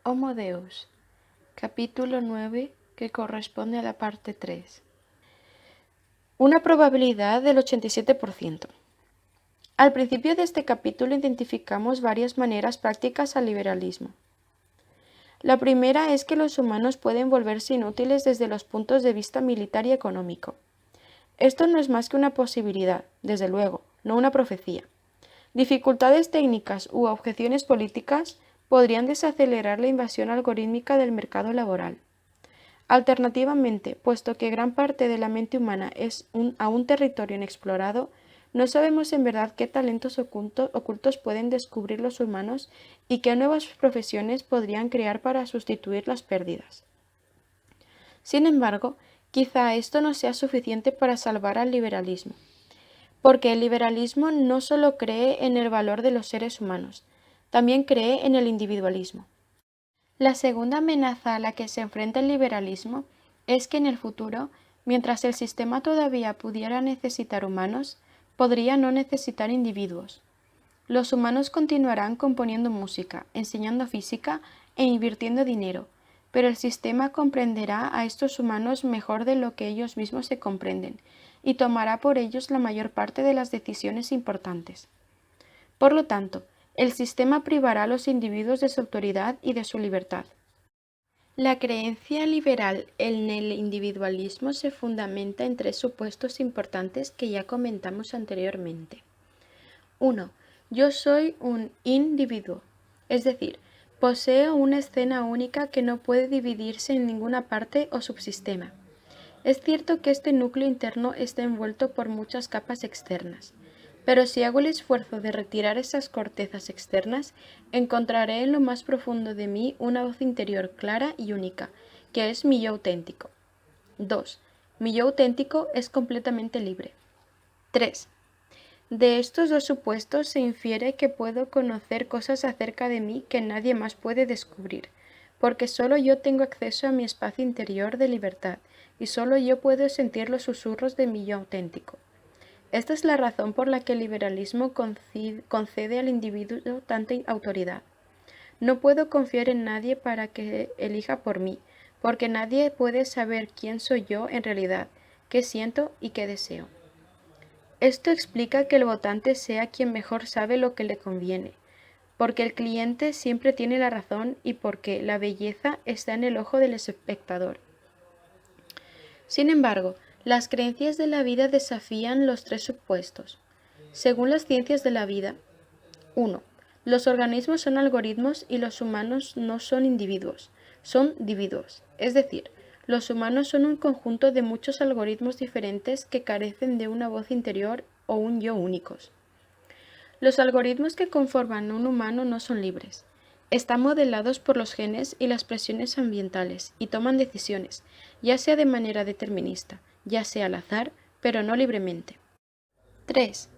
Homo Deus, capítulo 9, que corresponde a la parte 3. Una probabilidad del 87%. Al principio de este capítulo identificamos varias maneras prácticas al liberalismo. La primera es que los humanos pueden volverse inútiles desde los puntos de vista militar y económico. Esto no es más que una posibilidad, desde luego, no una profecía. Dificultades técnicas u objeciones políticas podrían desacelerar la invasión algorítmica del mercado laboral. Alternativamente, puesto que gran parte de la mente humana es aún territorio inexplorado, no sabemos en verdad qué talentos ocultos pueden descubrir los humanos y qué nuevas profesiones podrían crear para sustituir las pérdidas. Sin embargo, quizá esto no sea suficiente para salvar al liberalismo, porque el liberalismo no solo cree en el valor de los seres humanos, también cree en el individualismo. La segunda amenaza a la que se enfrenta el liberalismo es que en el futuro, mientras el sistema todavía pudiera necesitar humanos, podría no necesitar individuos. Los humanos continuarán componiendo música, enseñando física e invirtiendo dinero, pero el sistema comprenderá a estos humanos mejor de lo que ellos mismos se comprenden, y tomará por ellos la mayor parte de las decisiones importantes. Por lo tanto, el sistema privará a los individuos de su autoridad y de su libertad. La creencia liberal en el individualismo se fundamenta en tres supuestos importantes que ya comentamos anteriormente. 1. Yo soy un individuo, es decir, poseo una escena única que no puede dividirse en ninguna parte o subsistema. Es cierto que este núcleo interno está envuelto por muchas capas externas, pero si hago el esfuerzo de retirar esas cortezas externas, encontraré en lo más profundo de mí una voz interior clara y única, que es mi yo auténtico. 2. Mi yo auténtico es completamente libre. 3. De estos dos supuestos se infiere que puedo conocer cosas acerca de mí que nadie más puede descubrir, porque solo yo tengo acceso a mi espacio interior de libertad, y solo yo puedo sentir los susurros de mi yo auténtico. Esta es la razón por la que el liberalismo concede al individuo tanta autoridad. No puedo confiar en nadie para que elija por mí, porque nadie puede saber quién soy yo en realidad, qué siento y qué deseo. Esto explica que el votante sea quien mejor sabe lo que le conviene, porque el cliente siempre tiene la razón y porque la belleza está en el ojo del espectador. Sin embargo, las creencias de la vida desafían los tres supuestos. Según las ciencias de la vida, 1. Los organismos son algoritmos y los humanos no son individuos, son dividuos. Es decir, los humanos son un conjunto de muchos algoritmos diferentes que carecen de una voz interior o un yo únicos. Los algoritmos que conforman un humano no son libres. Están modelados por los genes y las presiones ambientales y toman decisiones, ya sea de manera determinista, ya sea al azar, pero no libremente. 3.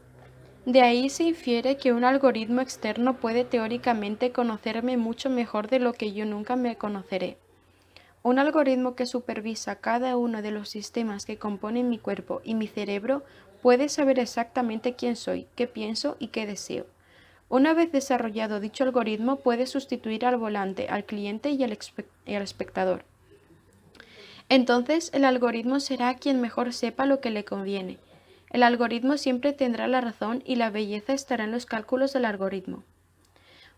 De ahí se infiere que un algoritmo externo puede teóricamente conocerme mucho mejor de lo que yo nunca me conoceré. Un algoritmo que supervisa cada uno de los sistemas que componen mi cuerpo y mi cerebro puede saber exactamente quién soy, qué pienso y qué deseo. Una vez desarrollado dicho algoritmo puede sustituir al volante, al cliente y al espectador. Entonces el algoritmo será quien mejor sepa lo que le conviene. El algoritmo siempre tendrá la razón y la belleza estará en los cálculos del algoritmo.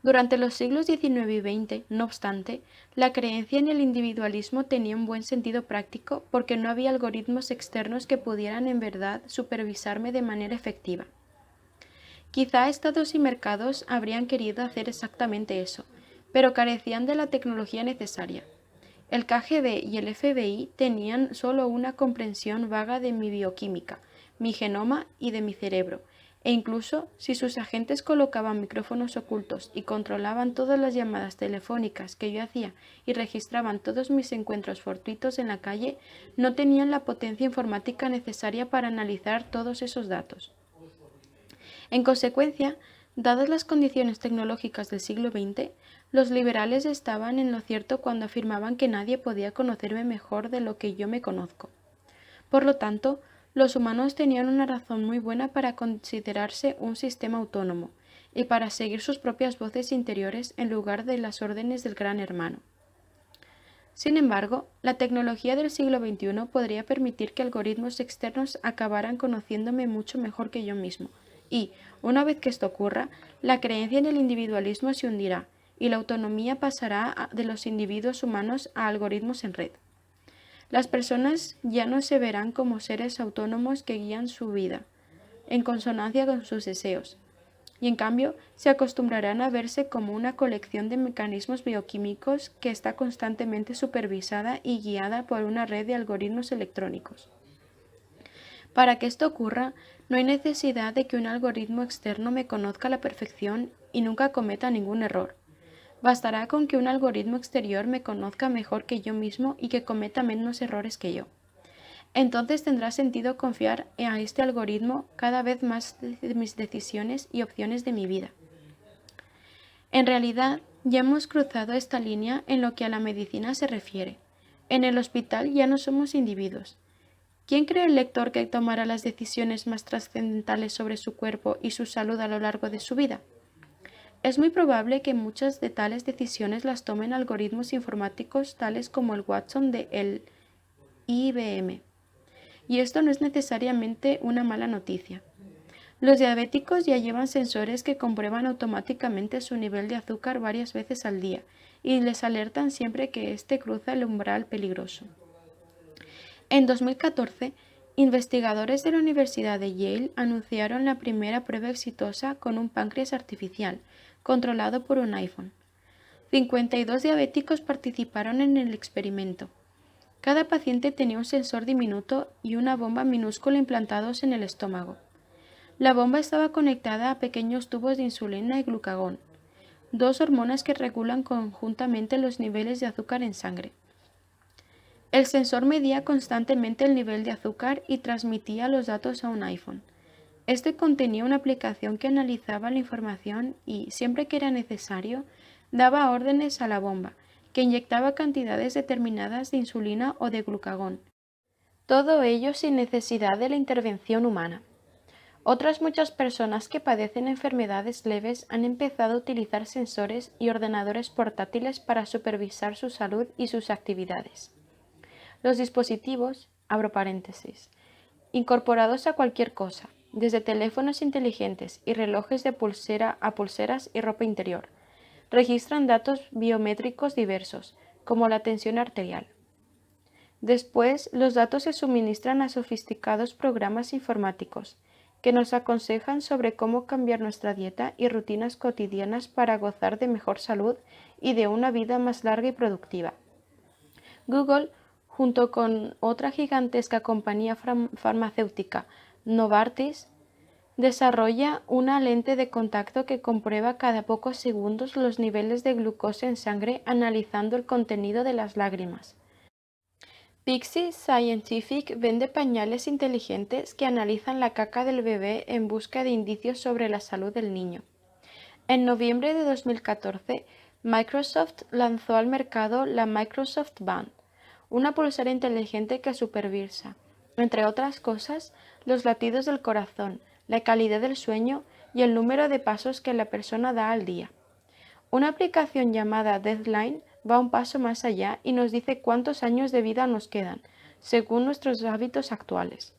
Durante los siglos XIX y XX, no obstante, la creencia en el individualismo tenía un buen sentido práctico porque no había algoritmos externos que pudieran en verdad supervisarme de manera efectiva. Quizá estados y mercados habrían querido hacer exactamente eso, pero carecían de la tecnología necesaria. El KGB y el FBI tenían solo una comprensión vaga de mi bioquímica, mi genoma y de mi cerebro, e incluso si sus agentes colocaban micrófonos ocultos y controlaban todas las llamadas telefónicas que yo hacía y registraban todos mis encuentros fortuitos en la calle, no tenían la potencia informática necesaria para analizar todos esos datos. En consecuencia, dadas las condiciones tecnológicas del siglo XX, los liberales estaban en lo cierto cuando afirmaban que nadie podía conocerme mejor de lo que yo me conozco. Por lo tanto, los humanos tenían una razón muy buena para considerarse un sistema autónomo, y para seguir sus propias voces interiores en lugar de las órdenes del gran hermano. Sin embargo, la tecnología del siglo XXI podría permitir que algoritmos externos acabaran conociéndome mucho mejor que yo mismo, y, una vez que esto ocurra, la creencia en el individualismo se hundirá, y la autonomía pasará de los individuos humanos a algoritmos en red. Las personas ya no se verán como seres autónomos que guían su vida, en consonancia con sus deseos, y en cambio se acostumbrarán a verse como una colección de mecanismos bioquímicos que está constantemente supervisada y guiada por una red de algoritmos electrónicos. Para que esto ocurra, no hay necesidad de que un algoritmo externo me conozca a la perfección y nunca cometa ningún error. Bastará con que un algoritmo exterior me conozca mejor que yo mismo y que cometa menos errores que yo. Entonces tendrá sentido confiar a este algoritmo cada vez más de mis decisiones y opciones de mi vida. En realidad, ya hemos cruzado esta línea en lo que a la medicina se refiere. En el hospital ya no somos individuos. ¿Quién cree el lector que tomará las decisiones más trascendentales sobre su cuerpo y su salud a lo largo de su vida? Es muy probable que muchas de tales decisiones las tomen algoritmos informáticos tales como el Watson de el IBM. Y esto no es necesariamente una mala noticia. Los diabéticos ya llevan sensores que comprueban automáticamente su nivel de azúcar varias veces al día y les alertan siempre que éste cruza el umbral peligroso. En 2014, investigadores de la Universidad de Yale anunciaron la primera prueba exitosa con un páncreas artificial, controlado por un iPhone. 52 diabéticos participaron en el experimento. Cada paciente tenía un sensor diminuto y una bomba minúscula implantados en el estómago. La bomba estaba conectada a pequeños tubos de insulina y glucagón, dos hormonas que regulan conjuntamente los niveles de azúcar en sangre. El sensor medía constantemente el nivel de azúcar y transmitía los datos a un iPhone. Este contenía una aplicación que analizaba la información y, siempre que era necesario, daba órdenes a la bomba, que inyectaba cantidades determinadas de insulina o de glucagón. Todo ello sin necesidad de la intervención humana. Otras muchas personas que padecen enfermedades leves han empezado a utilizar sensores y ordenadores portátiles para supervisar su salud y sus actividades. Los dispositivos, abro paréntesis, incorporados a cualquier cosa, desde teléfonos inteligentes y relojes de pulsera a pulseras y ropa interior, registran datos biométricos diversos, como la tensión arterial. Después, los datos se suministran a sofisticados programas informáticos, que nos aconsejan sobre cómo cambiar nuestra dieta y rutinas cotidianas para gozar de mejor salud y de una vida más larga y productiva. Google, junto con otra gigantesca compañía farmacéutica, Novartis, desarrolla una lente de contacto que comprueba cada pocos segundos los niveles de glucosa en sangre analizando el contenido de las lágrimas. Pixie Scientific vende pañales inteligentes que analizan la caca del bebé en busca de indicios sobre la salud del niño. En noviembre de 2014, Microsoft lanzó al mercado la Microsoft Band, una pulsera inteligente que supervisa, entre otras cosas, los latidos del corazón, la calidad del sueño y el número de pasos que la persona da al día. Una aplicación llamada Deadline va un paso más allá y nos dice cuántos años de vida nos quedan, según nuestros hábitos actuales.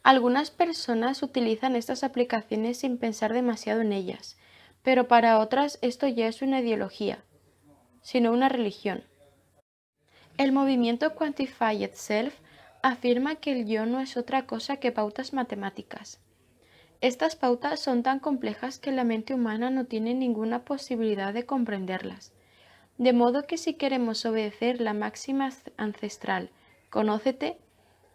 Algunas personas utilizan estas aplicaciones sin pensar demasiado en ellas, pero para otras esto ya es una ideología, sino una religión. El movimiento Quantify Itself afirma que el yo no es otra cosa que pautas matemáticas. Estas pautas son tan complejas que la mente humana no tiene ninguna posibilidad de comprenderlas. De modo que si queremos obedecer la máxima ancestral, conócete,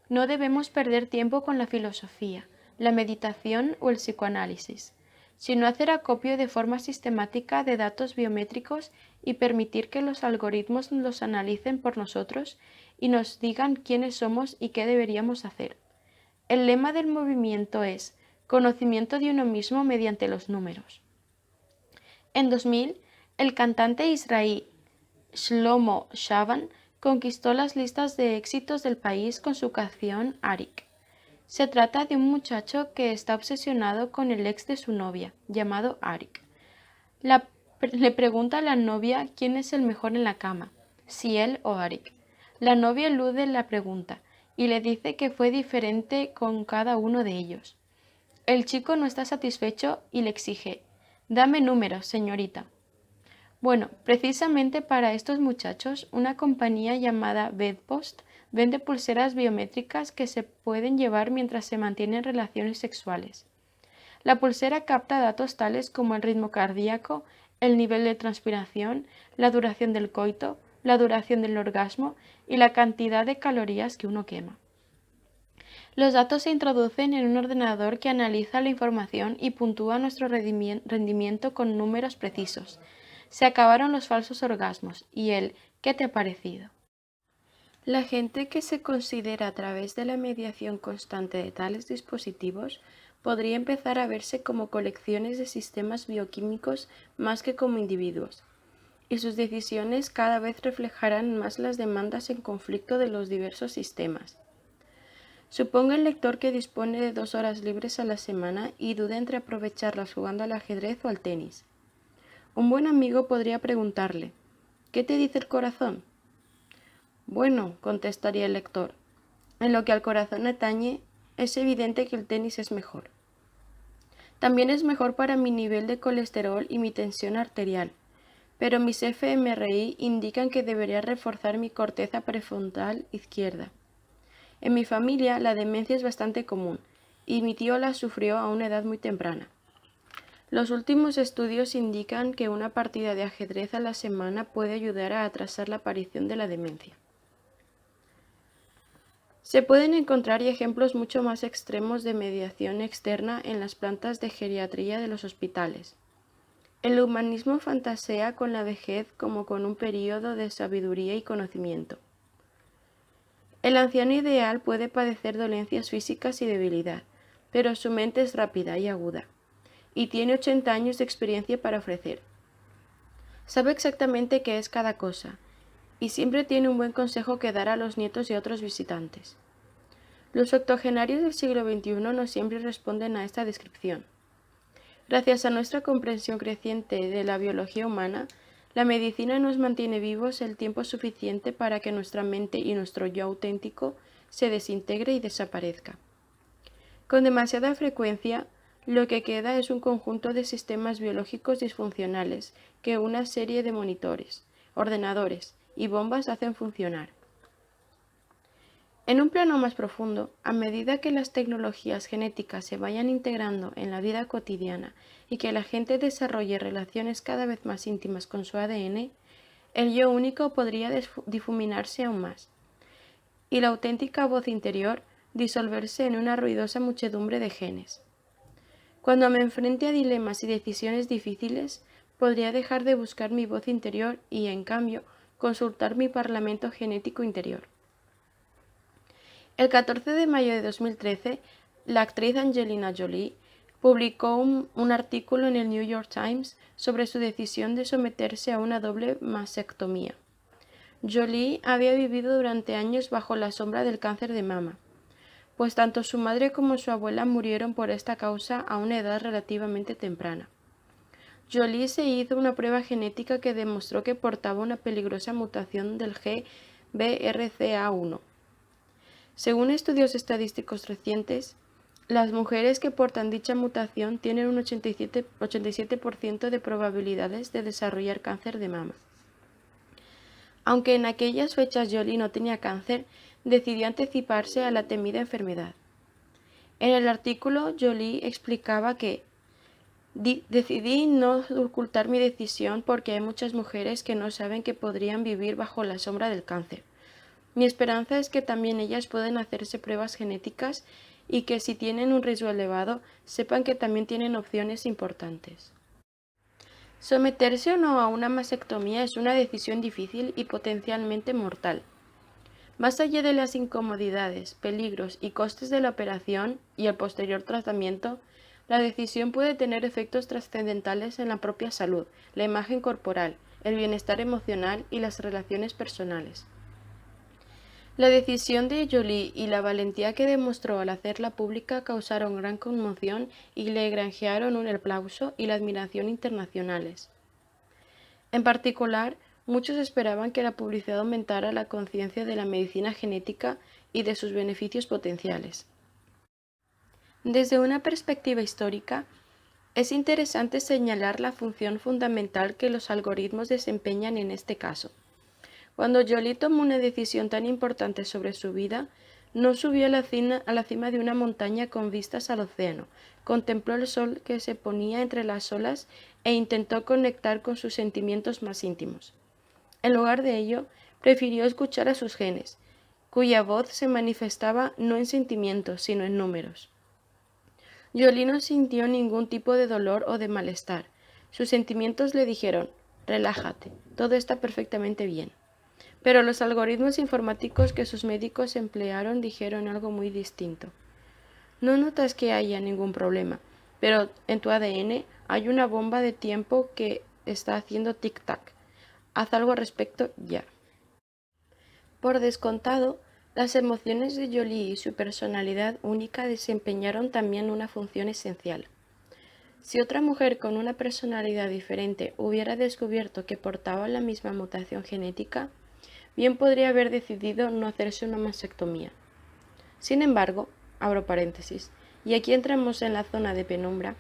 no debemos perder tiempo con la filosofía, la meditación o el psicoanálisis, sino hacer acopio de forma sistemática de datos biométricos y permitir que los algoritmos los analicen por nosotros y nos digan quiénes somos y qué deberíamos hacer. El lema del movimiento es conocimiento de uno mismo mediante los números. En 2000, el cantante israelí Shlomo Shaban conquistó las listas de éxitos del país con su canción Arik. Se trata de un muchacho que está obsesionado con el ex de su novia, llamado Arik. Le pregunta a la novia quién es el mejor en la cama, si él o Arik. La novia elude la pregunta y le dice que fue diferente con cada uno de ellos. El chico no está satisfecho y le exige: «Dame números, señorita». Bueno, precisamente para estos muchachos, una compañía llamada Bedpost vende pulseras biométricas que se pueden llevar mientras se mantienen relaciones sexuales. La pulsera capta datos tales como el ritmo cardíaco, el nivel de transpiración, la duración del coito, la duración del orgasmo y la cantidad de calorías que uno quema. Los datos se introducen en un ordenador que analiza la información y puntúa nuestro rendimiento con números precisos. Se acabaron los falsos orgasmos y el «¿qué te ha parecido?». La gente que se considera a través de la mediación constante de tales dispositivos podría empezar a verse como colecciones de sistemas bioquímicos más que como individuos, y sus decisiones cada vez reflejarán más las demandas en conflicto de los diversos sistemas. Suponga el lector que dispone de 2 horas libres a la semana y duda entre aprovecharlas jugando al ajedrez o al tenis. Un buen amigo podría preguntarle: «¿Qué te dice el corazón?». «Bueno», contestaría el lector, «en lo que al corazón atañe, es evidente que el tenis es mejor. También es mejor para mi nivel de colesterol y mi tensión arterial, pero mis fMRI indican que debería reforzar mi corteza prefrontal izquierda. En mi familia la demencia es bastante común, y mi tío la sufrió a una edad muy temprana. Los últimos estudios indican que una partida de ajedrez a la semana puede ayudar a atrasar la aparición de la demencia». Se pueden encontrar ejemplos mucho más extremos de mediación externa en las plantas de geriatría de los hospitales. El humanismo fantasea con la vejez como con un período de sabiduría y conocimiento. El anciano ideal puede padecer dolencias físicas y debilidad, pero su mente es rápida y aguda, y tiene 80 años de experiencia para ofrecer. Sabe exactamente qué es cada cosa, y siempre tiene un buen consejo que dar a los nietos y otros visitantes. Los octogenarios del siglo XXI no siempre responden a esta descripción. Gracias a nuestra comprensión creciente de la biología humana, la medicina nos mantiene vivos el tiempo suficiente para que nuestra mente y nuestro yo auténtico se desintegre y desaparezca. Con demasiada frecuencia, lo que queda es un conjunto de sistemas biológicos disfuncionales que una serie de monitores, ordenadores y bombas hacen funcionar. En un plano más profundo, a medida que las tecnologías genéticas se vayan integrando en la vida cotidiana y que la gente desarrolle relaciones cada vez más íntimas con su ADN, el yo único podría difuminarse aún más, y la auténtica voz interior disolverse en una ruidosa muchedumbre de genes. Cuando me enfrente a dilemas y decisiones difíciles, podría dejar de buscar mi voz interior y, en cambio, consultar mi parlamento genético interior. El 14 de mayo de 2013, la actriz Angelina Jolie publicó un artículo en el New York Times sobre su decisión de someterse a una doble mastectomía. Jolie había vivido durante años bajo la sombra del cáncer de mama, pues tanto su madre como su abuela murieron por esta causa a una edad relativamente temprana. Jolie se hizo una prueba genética que demostró que portaba una peligrosa mutación del gen BRCA1. Según estudios estadísticos recientes, las mujeres que portan dicha mutación tienen un 87% de probabilidades de desarrollar cáncer de mama. Aunque en aquellas fechas Jolie no tenía cáncer, decidió anticiparse a la temida enfermedad. En el artículo, Jolie explicaba que decidí no ocultar mi decisión porque hay muchas mujeres que no saben que podrían vivir bajo la sombra del cáncer. Mi esperanza es que también ellas pueden hacerse pruebas genéticas y que si tienen un riesgo elevado, sepan que también tienen opciones importantes. Someterse o no a una mastectomía es una decisión difícil y potencialmente mortal. Más allá de las incomodidades, peligros y costes de la operación y el posterior tratamiento, la decisión puede tener efectos trascendentales en la propia salud, la imagen corporal, el bienestar emocional y las relaciones personales. La decisión de Jolie y la valentía que demostró al hacerla pública causaron gran conmoción y le granjearon un aplauso y la admiración internacionales. En particular, muchos esperaban que la publicidad aumentara la conciencia de la medicina genética y de sus beneficios potenciales. Desde una perspectiva histórica, es interesante señalar la función fundamental que los algoritmos desempeñan en este caso. Cuando Jolie tomó una decisión tan importante sobre su vida, no subió a la cima de una montaña con vistas al océano, contempló el sol que se ponía entre las olas e intentó conectar con sus sentimientos más íntimos. En lugar de ello, prefirió escuchar a sus genes, cuya voz se manifestaba no en sentimientos, sino en números. Jolie no sintió ningún tipo de dolor o de malestar. Sus sentimientos le dijeron: relájate, todo está perfectamente bien. Pero los algoritmos informáticos que sus médicos emplearon dijeron algo muy distinto. No notas que haya ningún problema, pero en tu ADN hay una bomba de tiempo que está haciendo tic-tac. Haz algo al respecto ya. Por descontado, las emociones de Jolie y su personalidad única desempeñaron también una función esencial. Si otra mujer con una personalidad diferente hubiera descubierto que portaba la misma mutación genética, bien podría haber decidido no hacerse una mastectomía. Sin embargo, abro paréntesis, y aquí entramos en la zona de penumbra,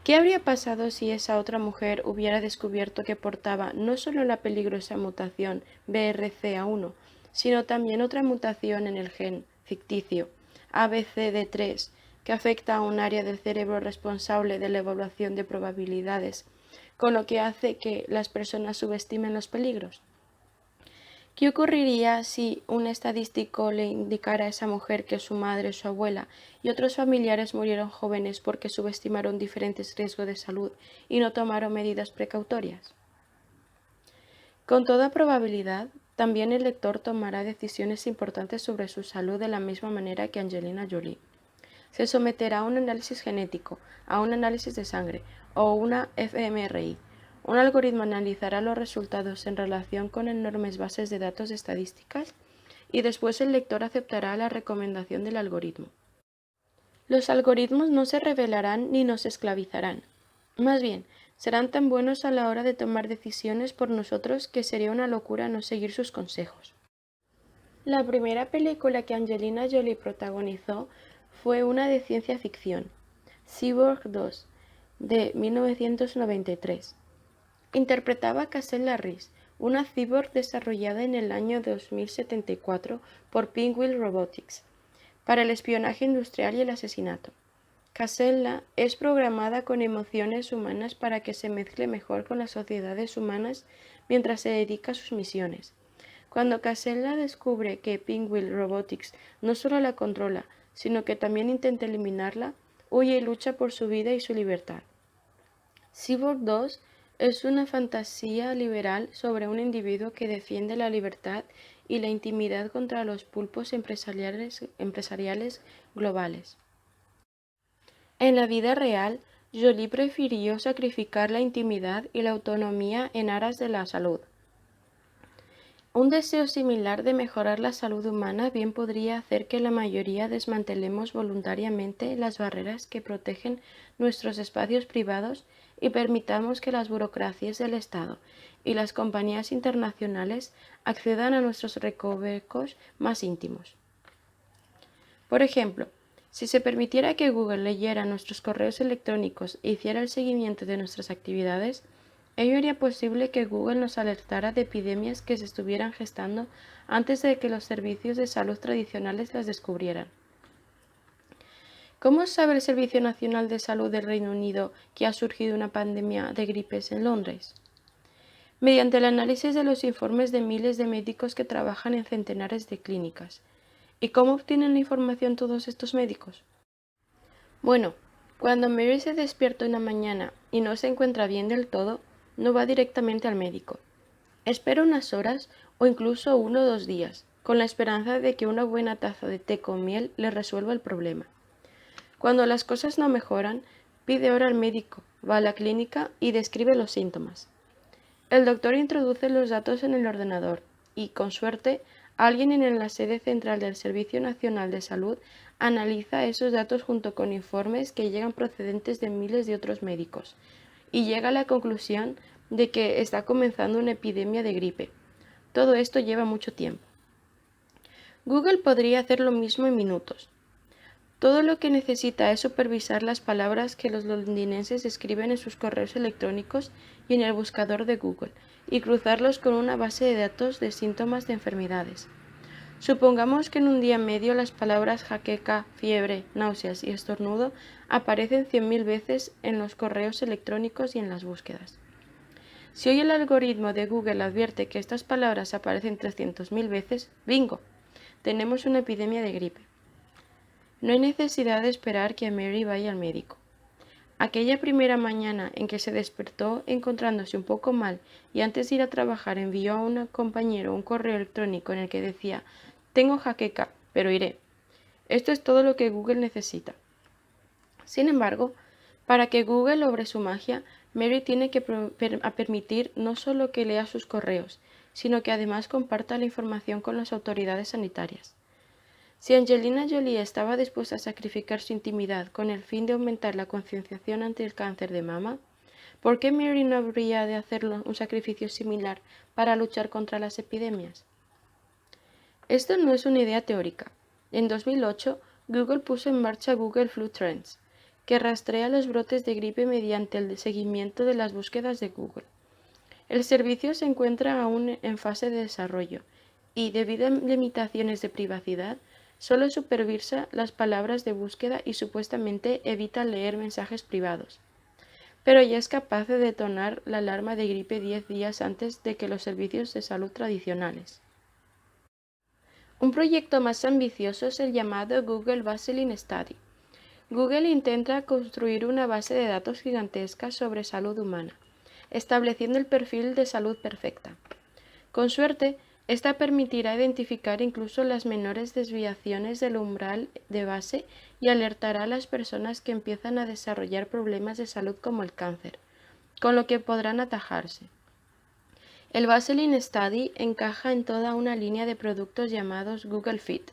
¿qué habría pasado si esa otra mujer hubiera descubierto que portaba no solo la peligrosa mutación BRCA1, sino también otra mutación en el gen ficticio ABCD3, que afecta a un área del cerebro responsable de la evaluación de probabilidades, con lo que hace que las personas subestimen los peligros? ¿Qué ocurriría si un estadístico le indicara a esa mujer que su madre, su abuela y otros familiares murieron jóvenes porque subestimaron diferentes riesgos de salud y no tomaron medidas precautorias? Con toda probabilidad, también el lector tomará decisiones importantes sobre su salud de la misma manera que Angelina Jolie. Se someterá a un análisis genético, a un análisis de sangre o una fMRI. Un algoritmo analizará los resultados en relación con enormes bases de datos estadísticas y después el lector aceptará la recomendación del algoritmo. Los algoritmos no se rebelarán ni nos esclavizarán. Más bien, serán tan buenos a la hora de tomar decisiones por nosotros que sería una locura no seguir sus consejos. La primera película que Angelina Jolie protagonizó fue una de ciencia ficción, Cyborg 2, de 1993. Interpretaba a Cassel Reese, una cyborg desarrollada en el año 2074 por Penguin Robotics, para el espionaje industrial y el asesinato. Casella es programada con emociones humanas para que se mezcle mejor con las sociedades humanas mientras se dedica a sus misiones. Cuando Casella descubre que Penguin Robotics no solo la controla, sino que también intenta eliminarla, huye y lucha por su vida y su libertad. Cyborg 2 es una fantasía liberal sobre un individuo que defiende la libertad y la intimidad contra los pulpos empresariales globales. En la vida real, Jolie prefirió sacrificar la intimidad y la autonomía en aras de la salud. Un deseo similar de mejorar la salud humana bien podría hacer que la mayoría desmantelemos voluntariamente las barreras que protegen nuestros espacios privados y permitamos que las burocracias del Estado y las compañías internacionales accedan a nuestros recovecos más íntimos. Por ejemplo, si se permitiera que Google leyera nuestros correos electrónicos e hiciera el seguimiento de nuestras actividades, ello haría posible que Google nos alertara de epidemias que se estuvieran gestando antes de que los servicios de salud tradicionales las descubrieran. ¿Cómo sabe el Servicio Nacional de Salud del Reino Unido que ha surgido una pandemia de gripes en Londres? Mediante el análisis de los informes de miles de médicos que trabajan en centenares de clínicas. ¿Y cómo obtienen la información todos estos médicos? Bueno, cuando Mary se despierta una mañana y no se encuentra bien del todo, no va directamente al médico. Espera unas horas o incluso 1 o 2 días, con la esperanza de que una buena taza de té con miel le resuelva el problema. Cuando las cosas no mejoran, pide hora al médico, va a la clínica y describe los síntomas. El doctor introduce los datos en el ordenador y, con suerte, alguien en la sede central del Servicio Nacional de Salud analiza esos datos junto con informes que llegan procedentes de miles de otros médicos y llega a la conclusión de que está comenzando una epidemia de gripe. Todo esto lleva mucho tiempo. Google podría hacer lo mismo en minutos. Todo lo que necesita es supervisar las palabras que los londinenses escriben en sus correos electrónicos y en el buscador de Google, y cruzarlos con una base de datos de síntomas de enfermedades. Supongamos que en un día medio las palabras jaqueca, fiebre, náuseas y estornudo aparecen 100.000 veces en los correos electrónicos y en las búsquedas. Si hoy el algoritmo de Google advierte que estas palabras aparecen 300.000 veces, ¡bingo! Tenemos una epidemia de gripe. No hay necesidad de esperar que Mary vaya al médico. Aquella primera mañana en que se despertó encontrándose un poco mal y antes de ir a trabajar envió a un compañero un correo electrónico en el que decía: «Tengo jaqueca, pero iré». Esto es todo lo que Google necesita. Sin embargo, para que Google obre su magia, Mary tiene que permitir no solo que lea sus correos, sino que además comparta la información con las autoridades sanitarias. Si Angelina Jolie estaba dispuesta a sacrificar su intimidad con el fin de aumentar la concienciación ante el cáncer de mama, ¿por qué Mary no habría de hacer un sacrificio similar para luchar contra las epidemias? Esto no es una idea teórica. En 2008, Google puso en marcha Google Flu Trends, que rastrea los brotes de gripe mediante el seguimiento de las búsquedas de Google. El servicio se encuentra aún en fase de desarrollo y, debido a limitaciones de privacidad, solo supervisa las palabras de búsqueda y supuestamente evita leer mensajes privados. Pero ya es capaz de detonar la alarma de gripe 10 días antes de que los servicios de salud tradicionales. Un proyecto más ambicioso es el llamado Google Baseline Study. Google intenta construir una base de datos gigantesca sobre salud humana, estableciendo el perfil de salud perfecta. Con suerte, esta permitirá identificar incluso las menores desviaciones del umbral de base y alertará a las personas que empiezan a desarrollar problemas de salud como el cáncer, con lo que podrán atajarse. El Baseline Study encaja en toda una línea de productos llamados Google Fit.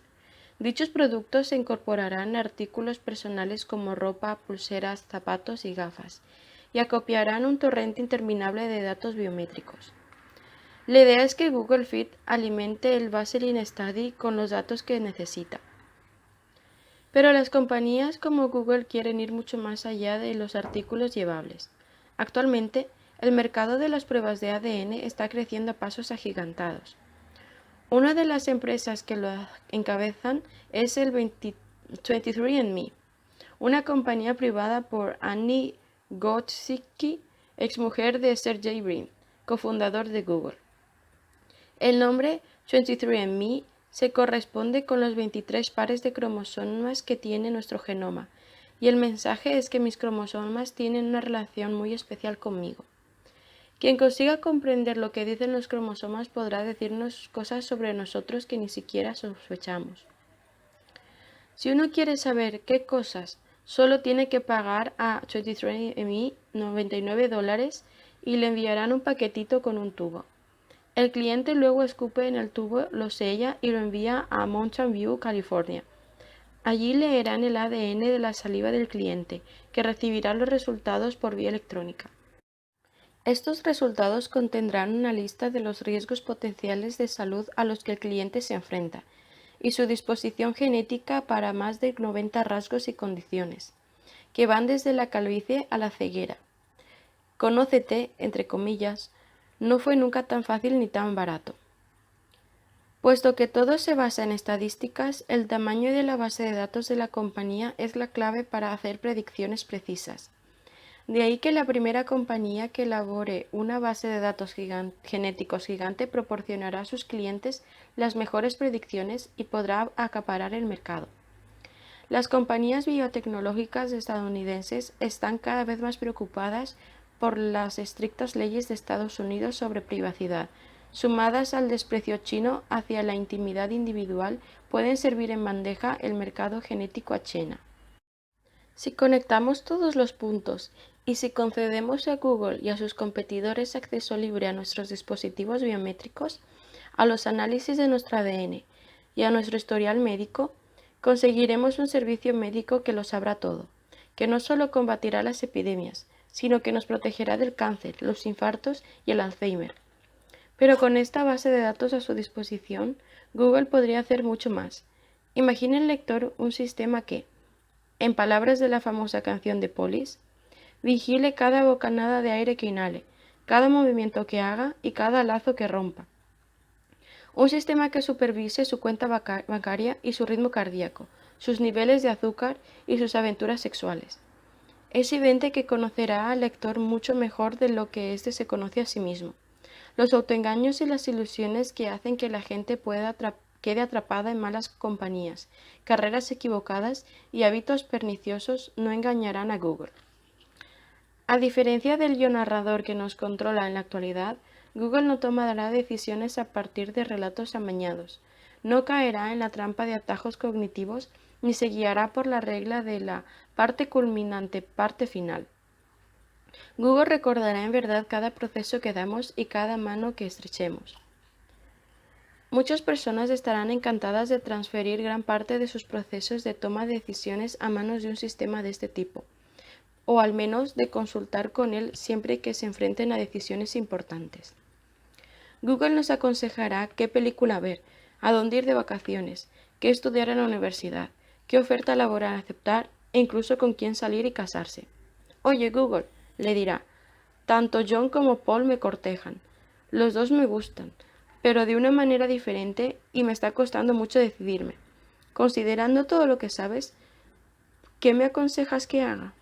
Dichos productos se incorporarán a artículos personales como ropa, pulseras, zapatos y gafas, y acopiarán un torrente interminable de datos biométricos. La idea es que Google Fit alimente el Baseline Study con los datos que necesita. Pero las compañías como Google quieren ir mucho más allá de los artículos llevables. Actualmente, el mercado de las pruebas de ADN está creciendo a pasos agigantados. Una de las empresas que lo encabezan es el 23andMe, una compañía privada por Annie Gottschalk, exmujer de Sergey Brin, cofundador de Google. El nombre 23andMe se corresponde con los 23 pares de cromosomas que tiene nuestro genoma, y el mensaje es que mis cromosomas tienen una relación muy especial conmigo. Quien consiga comprender lo que dicen los cromosomas podrá decirnos cosas sobre nosotros que ni siquiera sospechamos. Si uno quiere saber qué cosas, solo tiene que pagar a 23andMe $99 y le enviarán un paquetito con un tubo. El cliente luego escupe en el tubo, lo sella y lo envía a Mountain View, California. Allí leerán el ADN de la saliva del cliente, que recibirá los resultados por vía electrónica. Estos resultados contendrán una lista de los riesgos potenciales de salud a los que el cliente se enfrenta y su disposición genética para más de 90 rasgos y condiciones, que van desde la calvicie a la ceguera. Conócete, entre comillas, no fue nunca tan fácil ni tan barato. Puesto que todo se basa en estadísticas, el tamaño de la base de datos de la compañía es la clave para hacer predicciones precisas. De ahí que la primera compañía que elabore una base de datos genéticos gigante proporcionará a sus clientes las mejores predicciones y podrá acaparar el mercado. Las compañías biotecnológicas estadounidenses están cada vez más preocupadas por las estrictas leyes de Estados Unidos sobre privacidad, sumadas al desprecio chino hacia la intimidad individual, pueden servir en bandeja el mercado genético a China. Si conectamos todos los puntos y si concedemos a Google y a sus competidores acceso libre a nuestros dispositivos biométricos, a los análisis de nuestro ADN y a nuestro historial médico, conseguiremos un servicio médico que lo sabrá todo, que no solo combatirá las epidemias, sino que nos protegerá del cáncer, los infartos y el Alzheimer. Pero con esta base de datos a su disposición, Google podría hacer mucho más. Imagine el lector un sistema que, en palabras de la famosa canción de Police, vigile cada bocanada de aire que inhale, cada movimiento que haga y cada lazo que rompa. Un sistema que supervise su cuenta bancaria y su ritmo cardíaco, sus niveles de azúcar y sus aventuras sexuales. Es evidente que conocerá al lector mucho mejor de lo que éste se conoce a sí mismo. Los autoengaños y las ilusiones que hacen que la gente quede atrapada en malas compañías, carreras equivocadas y hábitos perniciosos no engañarán a Google. A diferencia del yo narrador que nos controla en la actualidad, Google no tomará decisiones a partir de relatos amañados, no caerá en la trampa de atajos cognitivos ni se guiará por la regla de la parte culminante, parte final. Google recordará en verdad cada proceso que damos y cada mano que estrechemos. Muchas personas estarán encantadas de transferir gran parte de sus procesos de toma de decisiones a manos de un sistema de este tipo, o al menos de consultar con él siempre que se enfrenten a decisiones importantes. Google nos aconsejará qué película ver, a dónde ir de vacaciones, qué estudiar en la universidad, qué oferta laboral aceptar e incluso con quién salir y casarse. Oye, Google, le dirá, tanto John como Paul me cortejan. Los dos me gustan, pero de una manera diferente y me está costando mucho decidirme. Considerando todo lo que sabes, ¿qué me aconsejas que haga?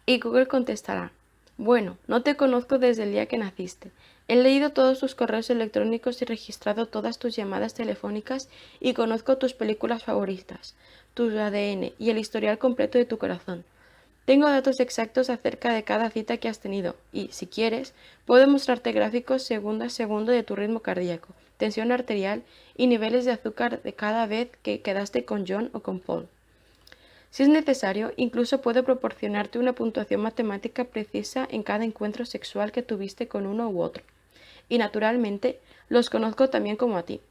Y Google contestará, bueno, no te conozco desde el día que naciste. He leído todos tus correos electrónicos y registrado todas tus llamadas telefónicas y conozco tus películas favoritas, tu ADN y el historial completo de tu corazón. Tengo datos exactos acerca de cada cita que has tenido y, si quieres, puedo mostrarte gráficos segundo a segundo de tu ritmo cardíaco, tensión arterial y niveles de azúcar de cada vez que quedaste con John o con Paul. Si es necesario, incluso puedo proporcionarte una puntuación matemática precisa en cada encuentro sexual que tuviste con uno u otro. Y naturalmente, los conozco también como a ti.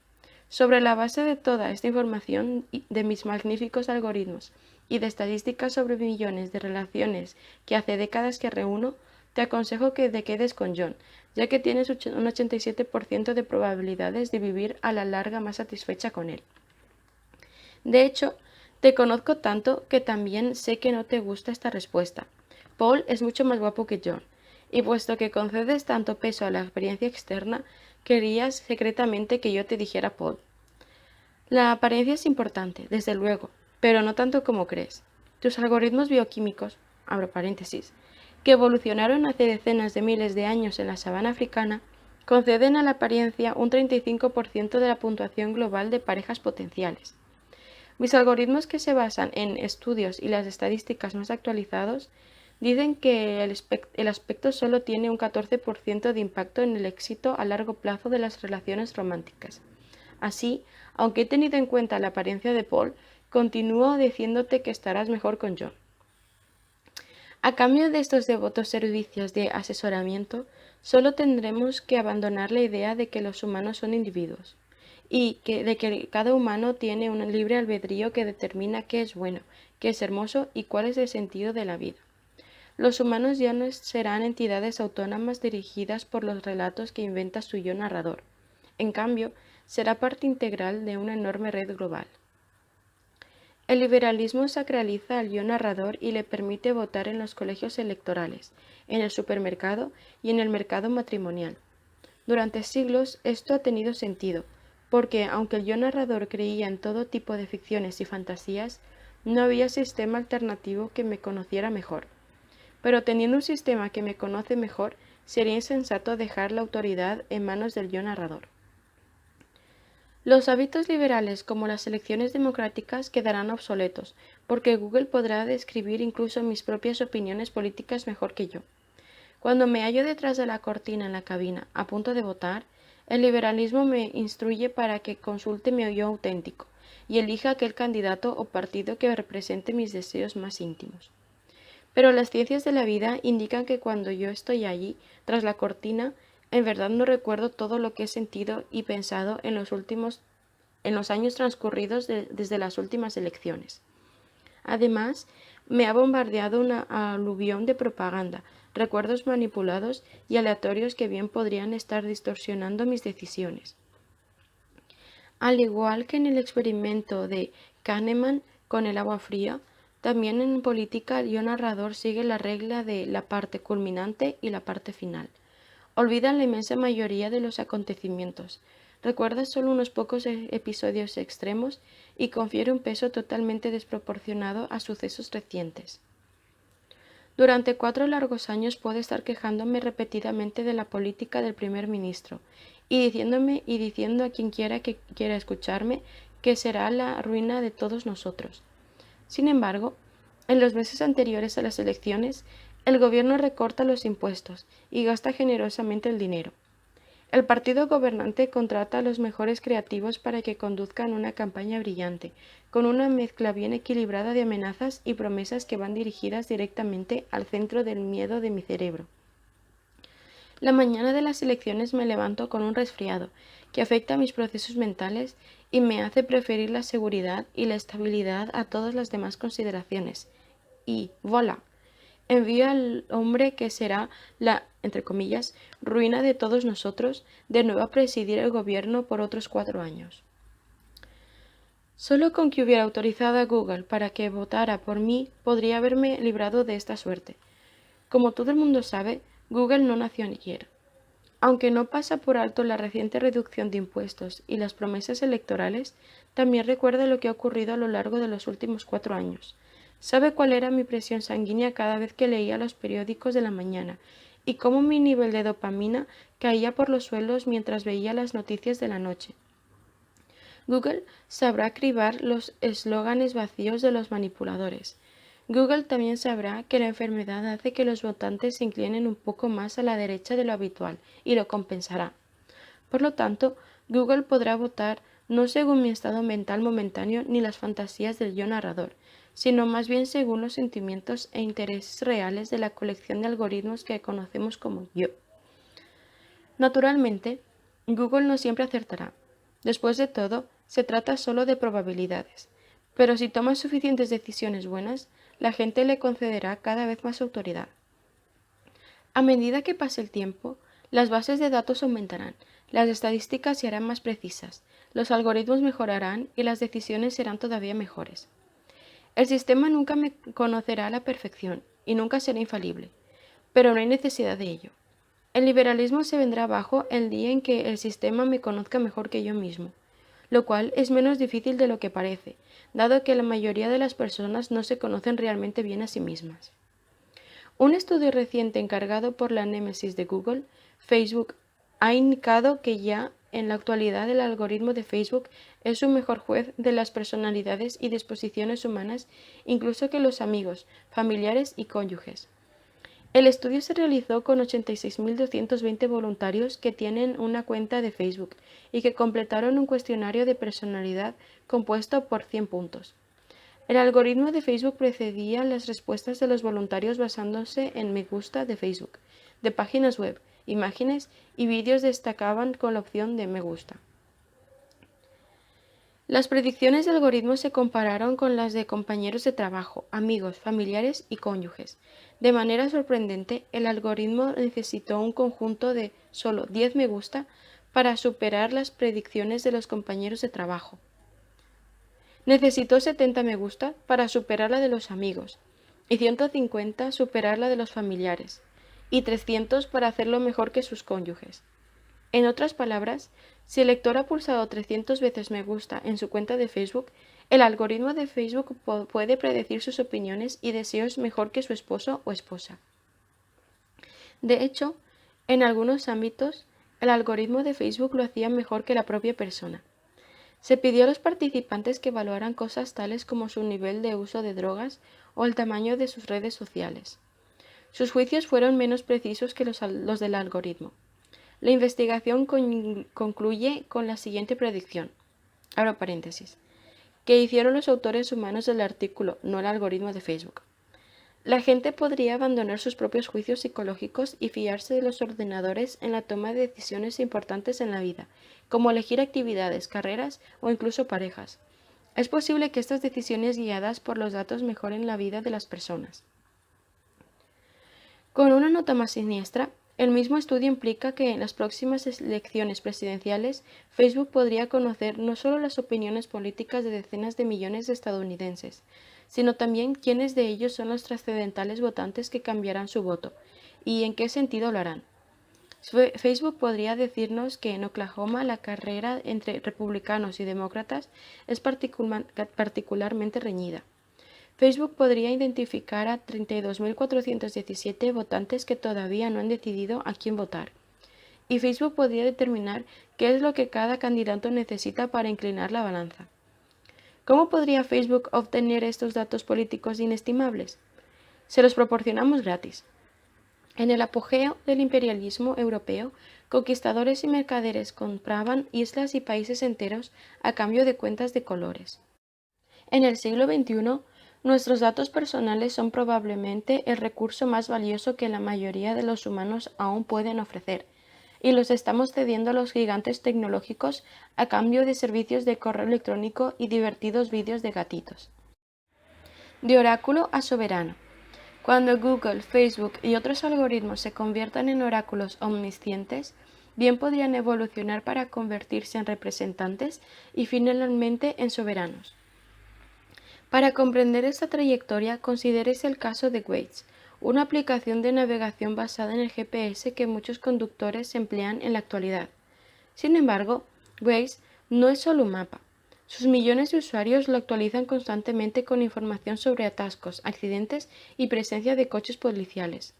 Sobre la base de toda esta información y de mis magníficos algoritmos y de estadísticas sobre millones de relaciones que hace décadas que reúno, te aconsejo que te quedes con John, ya que tienes un 87% de probabilidades de vivir a la larga más satisfecha con él. De hecho, te conozco tanto que también sé que no te gusta esta respuesta. Paul es mucho más guapo que John, y puesto que concedes tanto peso a la experiencia externa, querías secretamente que yo te dijera Paul. La apariencia es importante, desde luego, pero no tanto como crees. Tus algoritmos bioquímicos, abro paréntesis, que evolucionaron hace decenas de miles de años en la sabana africana, conceden a la apariencia un 35% de la puntuación global de parejas potenciales. Mis algoritmos, que se basan en estudios y las estadísticas más actualizados, dicen que el aspecto solo tiene un 14% de impacto en el éxito a largo plazo de las relaciones románticas. Así, aunque he tenido en cuenta la apariencia de Paul, continúo diciéndote que estarás mejor con John. A cambio de estos devotos servicios de asesoramiento, solo tendremos que abandonar la idea de que los humanos son individuos y de que cada humano tiene un libre albedrío que determina qué es bueno, qué es hermoso y cuál es el sentido de la vida. Los humanos ya no serán entidades autónomas dirigidas por los relatos que inventa su yo narrador. En cambio, será parte integral de una enorme red global. El liberalismo sacraliza al yo narrador y le permite votar en los colegios electorales, en el supermercado y en el mercado matrimonial. Durante siglos esto ha tenido sentido, porque aunque el yo narrador creía en todo tipo de ficciones y fantasías, no había sistema alternativo que me conociera mejor. Pero teniendo un sistema que me conoce mejor, sería insensato dejar la autoridad en manos del yo narrador. Los hábitos liberales como las elecciones democráticas quedarán obsoletos, porque Google podrá describir incluso mis propias opiniones políticas mejor que yo. Cuando me hallo detrás de la cortina en la cabina, a punto de votar, el liberalismo me instruye para que consulte mi yo auténtico y elija aquel candidato o partido que represente mis deseos más íntimos. Pero las ciencias de la vida indican que cuando yo estoy allí, tras la cortina, En verdad no recuerdo todo lo que he sentido y pensado en los años transcurridos desde las últimas elecciones. Además, me ha bombardeado una aluvión de propaganda, recuerdos manipulados y aleatorios que bien podrían estar distorsionando mis decisiones. Al igual que en el experimento de Kahneman con el agua fría, también en política el narrador sigue la regla de la parte culminante y la parte final. Olvida la inmensa mayoría de los acontecimientos, recuerda solo unos pocos episodios extremos y confiere un peso totalmente desproporcionado a sucesos recientes. Durante 4 largos años puedo estar quejándome repetidamente de la política del primer ministro y diciendo a quien quiera que quiera escucharme que será la ruina de todos nosotros. Sin embargo, en los meses anteriores a las elecciones, el gobierno recorta los impuestos y gasta generosamente el dinero. El partido gobernante contrata a los mejores creativos para que conduzcan una campaña brillante, con una mezcla bien equilibrada de amenazas y promesas que van dirigidas directamente al centro del miedo de mi cerebro. La mañana de las elecciones me levanto con un resfriado que afecta mis procesos mentales y me hace preferir la seguridad y la estabilidad a todas las demás consideraciones. Y voilà, envío al hombre que será la, entre comillas, ruina de todos nosotros, de nuevo a presidir el gobierno por otros 4 años. Solo con que hubiera autorizado a Google para que votara por mí podría haberme librado de esta suerte. Como todo el mundo sabe, Google no nació ayer. Aunque no pasa por alto la reciente reducción de impuestos y las promesas electorales, también recuerda lo que ha ocurrido a lo largo de los últimos 4 años. Sabe cuál era mi presión sanguínea cada vez que leía los periódicos de la mañana y cómo mi nivel de dopamina caía por los suelos mientras veía las noticias de la noche. Google sabrá cribar los eslóganes vacíos de los manipuladores. Google también sabrá que la enfermedad hace que los votantes se inclinen un poco más a la derecha de lo habitual y lo compensará. Por lo tanto, Google podrá votar no según mi estado mental momentáneo ni las fantasías del yo narrador, sino más bien según los sentimientos e intereses reales de la colección de algoritmos que conocemos como yo. Naturalmente, Google no siempre acertará. Después de todo, se trata solo de probabilidades. Pero si toma suficientes decisiones buenas, la gente le concederá cada vez más autoridad. A medida que pase el tiempo, las bases de datos aumentarán, las estadísticas se harán más precisas, los algoritmos mejorarán y las decisiones serán todavía mejores. El sistema nunca me conocerá a la perfección y nunca será infalible, pero no hay necesidad de ello. El liberalismo se vendrá abajo el día en que el sistema me conozca mejor que yo mismo, lo cual es menos difícil de lo que parece, dado que la mayoría de las personas no se conocen realmente bien a sí mismas. Un estudio reciente encargado por la némesis de Google, Facebook, ha indicado que ya en la actualidad el algoritmo de Facebook es un mejor juez de las personalidades y disposiciones humanas incluso que los amigos, familiares y cónyuges. El estudio se realizó con 86.220 voluntarios que tienen una cuenta de Facebook y que completaron un cuestionario de personalidad compuesto por 100 puntos. El algoritmo de Facebook precedía las respuestas de los voluntarios basándose en me gusta de Facebook, de páginas web, imágenes y vídeos destacaban con la opción de me gusta. Las predicciones de algoritmos se compararon con las de compañeros de trabajo, amigos, familiares y cónyuges. De manera sorprendente, el algoritmo necesitó un conjunto de solo 10 me gusta para superar las predicciones de los compañeros de trabajo. Necesitó 70 me gusta para superar la de los amigos, y 150 superar la de los familiares, y 300 para hacerlo mejor que sus cónyuges. En otras palabras, si el lector ha pulsado 300 veces me gusta en su cuenta de Facebook, el algoritmo de Facebook puede predecir sus opiniones y deseos mejor que su esposo o esposa. De hecho, en algunos ámbitos, el algoritmo de Facebook lo hacía mejor que la propia persona. Se pidió a los participantes que evaluaran cosas tales como su nivel de uso de drogas o el tamaño de sus redes sociales. Sus juicios fueron menos precisos que los del algoritmo. La investigación concluye con la siguiente predicción, abro paréntesis, que hicieron los autores humanos del artículo, no el algoritmo de Facebook. La gente podría abandonar sus propios juicios psicológicos y fiarse de los ordenadores en la toma de decisiones importantes en la vida, como elegir actividades, carreras o incluso parejas. Es posible que estas decisiones guiadas por los datos mejoren la vida de las personas. Con una nota más siniestra, el mismo estudio implica que en las próximas elecciones presidenciales, Facebook podría conocer no solo las opiniones políticas de decenas de millones de estadounidenses, sino también quiénes de ellos son los trascendentales votantes que cambiarán su voto y en qué sentido lo harán. Facebook podría decirnos que en Oklahoma la carrera entre republicanos y demócratas es particularmente reñida. Facebook podría identificar a 32.417 votantes que todavía no han decidido a quién votar. Y Facebook podría determinar qué es lo que cada candidato necesita para inclinar la balanza. ¿Cómo podría Facebook obtener estos datos políticos inestimables? Se los proporcionamos gratis. En el apogeo del imperialismo europeo, conquistadores y mercaderes compraban islas y países enteros a cambio de cuentas de colores. En el siglo XXI, nuestros datos personales son probablemente el recurso más valioso que la mayoría de los humanos aún pueden ofrecer, y los estamos cediendo a los gigantes tecnológicos a cambio de servicios de correo electrónico y divertidos vídeos de gatitos. De oráculo a soberano. Cuando Google, Facebook y otros algoritmos se conviertan en oráculos omniscientes, bien podrían evolucionar para convertirse en representantes y finalmente en soberanos. Para comprender esta trayectoria, considérese el caso de Waze, una aplicación de navegación basada en el GPS que muchos conductores emplean en la actualidad. Sin embargo, Waze no es solo un mapa. Sus millones de usuarios lo actualizan constantemente con información sobre atascos, accidentes y presencia de coches policiales.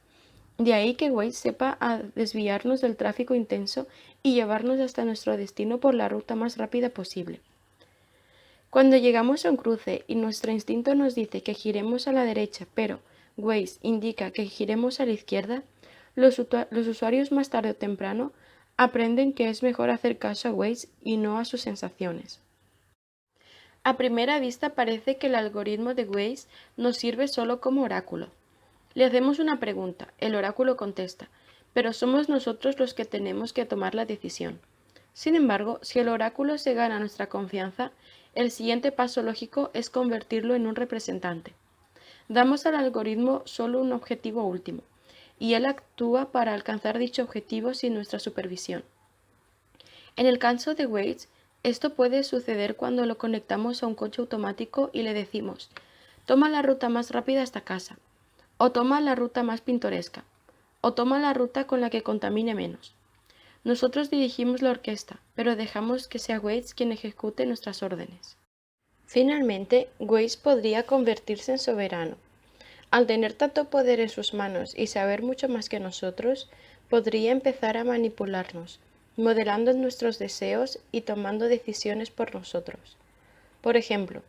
De ahí que Waze sepa desviarnos del tráfico intenso y llevarnos hasta nuestro destino por la ruta más rápida posible. Cuando llegamos a un cruce y nuestro instinto nos dice que giremos a la derecha, pero Waze indica que giremos a la izquierda, los usuarios más tarde o temprano aprenden que es mejor hacer caso a Waze y no a sus sensaciones. A primera vista parece que el algoritmo de Waze nos sirve solo como oráculo. Le hacemos una pregunta, el oráculo contesta, pero somos nosotros los que tenemos que tomar la decisión. Sin embargo, si el oráculo se gana nuestra confianza, el siguiente paso lógico es convertirlo en un representante. Damos al algoritmo solo un objetivo último, y él actúa para alcanzar dicho objetivo sin nuestra supervisión. En el caso de Waze, esto puede suceder cuando lo conectamos a un coche automático y le decimos, toma la ruta más rápida hasta casa, o toma la ruta más pintoresca, o toma la ruta con la que contamine menos. Nosotros dirigimos la orquesta, pero dejamos que sea Waze quien ejecute nuestras órdenes. Finalmente, Waze podría convertirse en soberano. Al tener tanto poder en sus manos y saber mucho más que nosotros, podría empezar a manipularnos, modelando nuestros deseos y tomando decisiones por nosotros. Por ejemplo,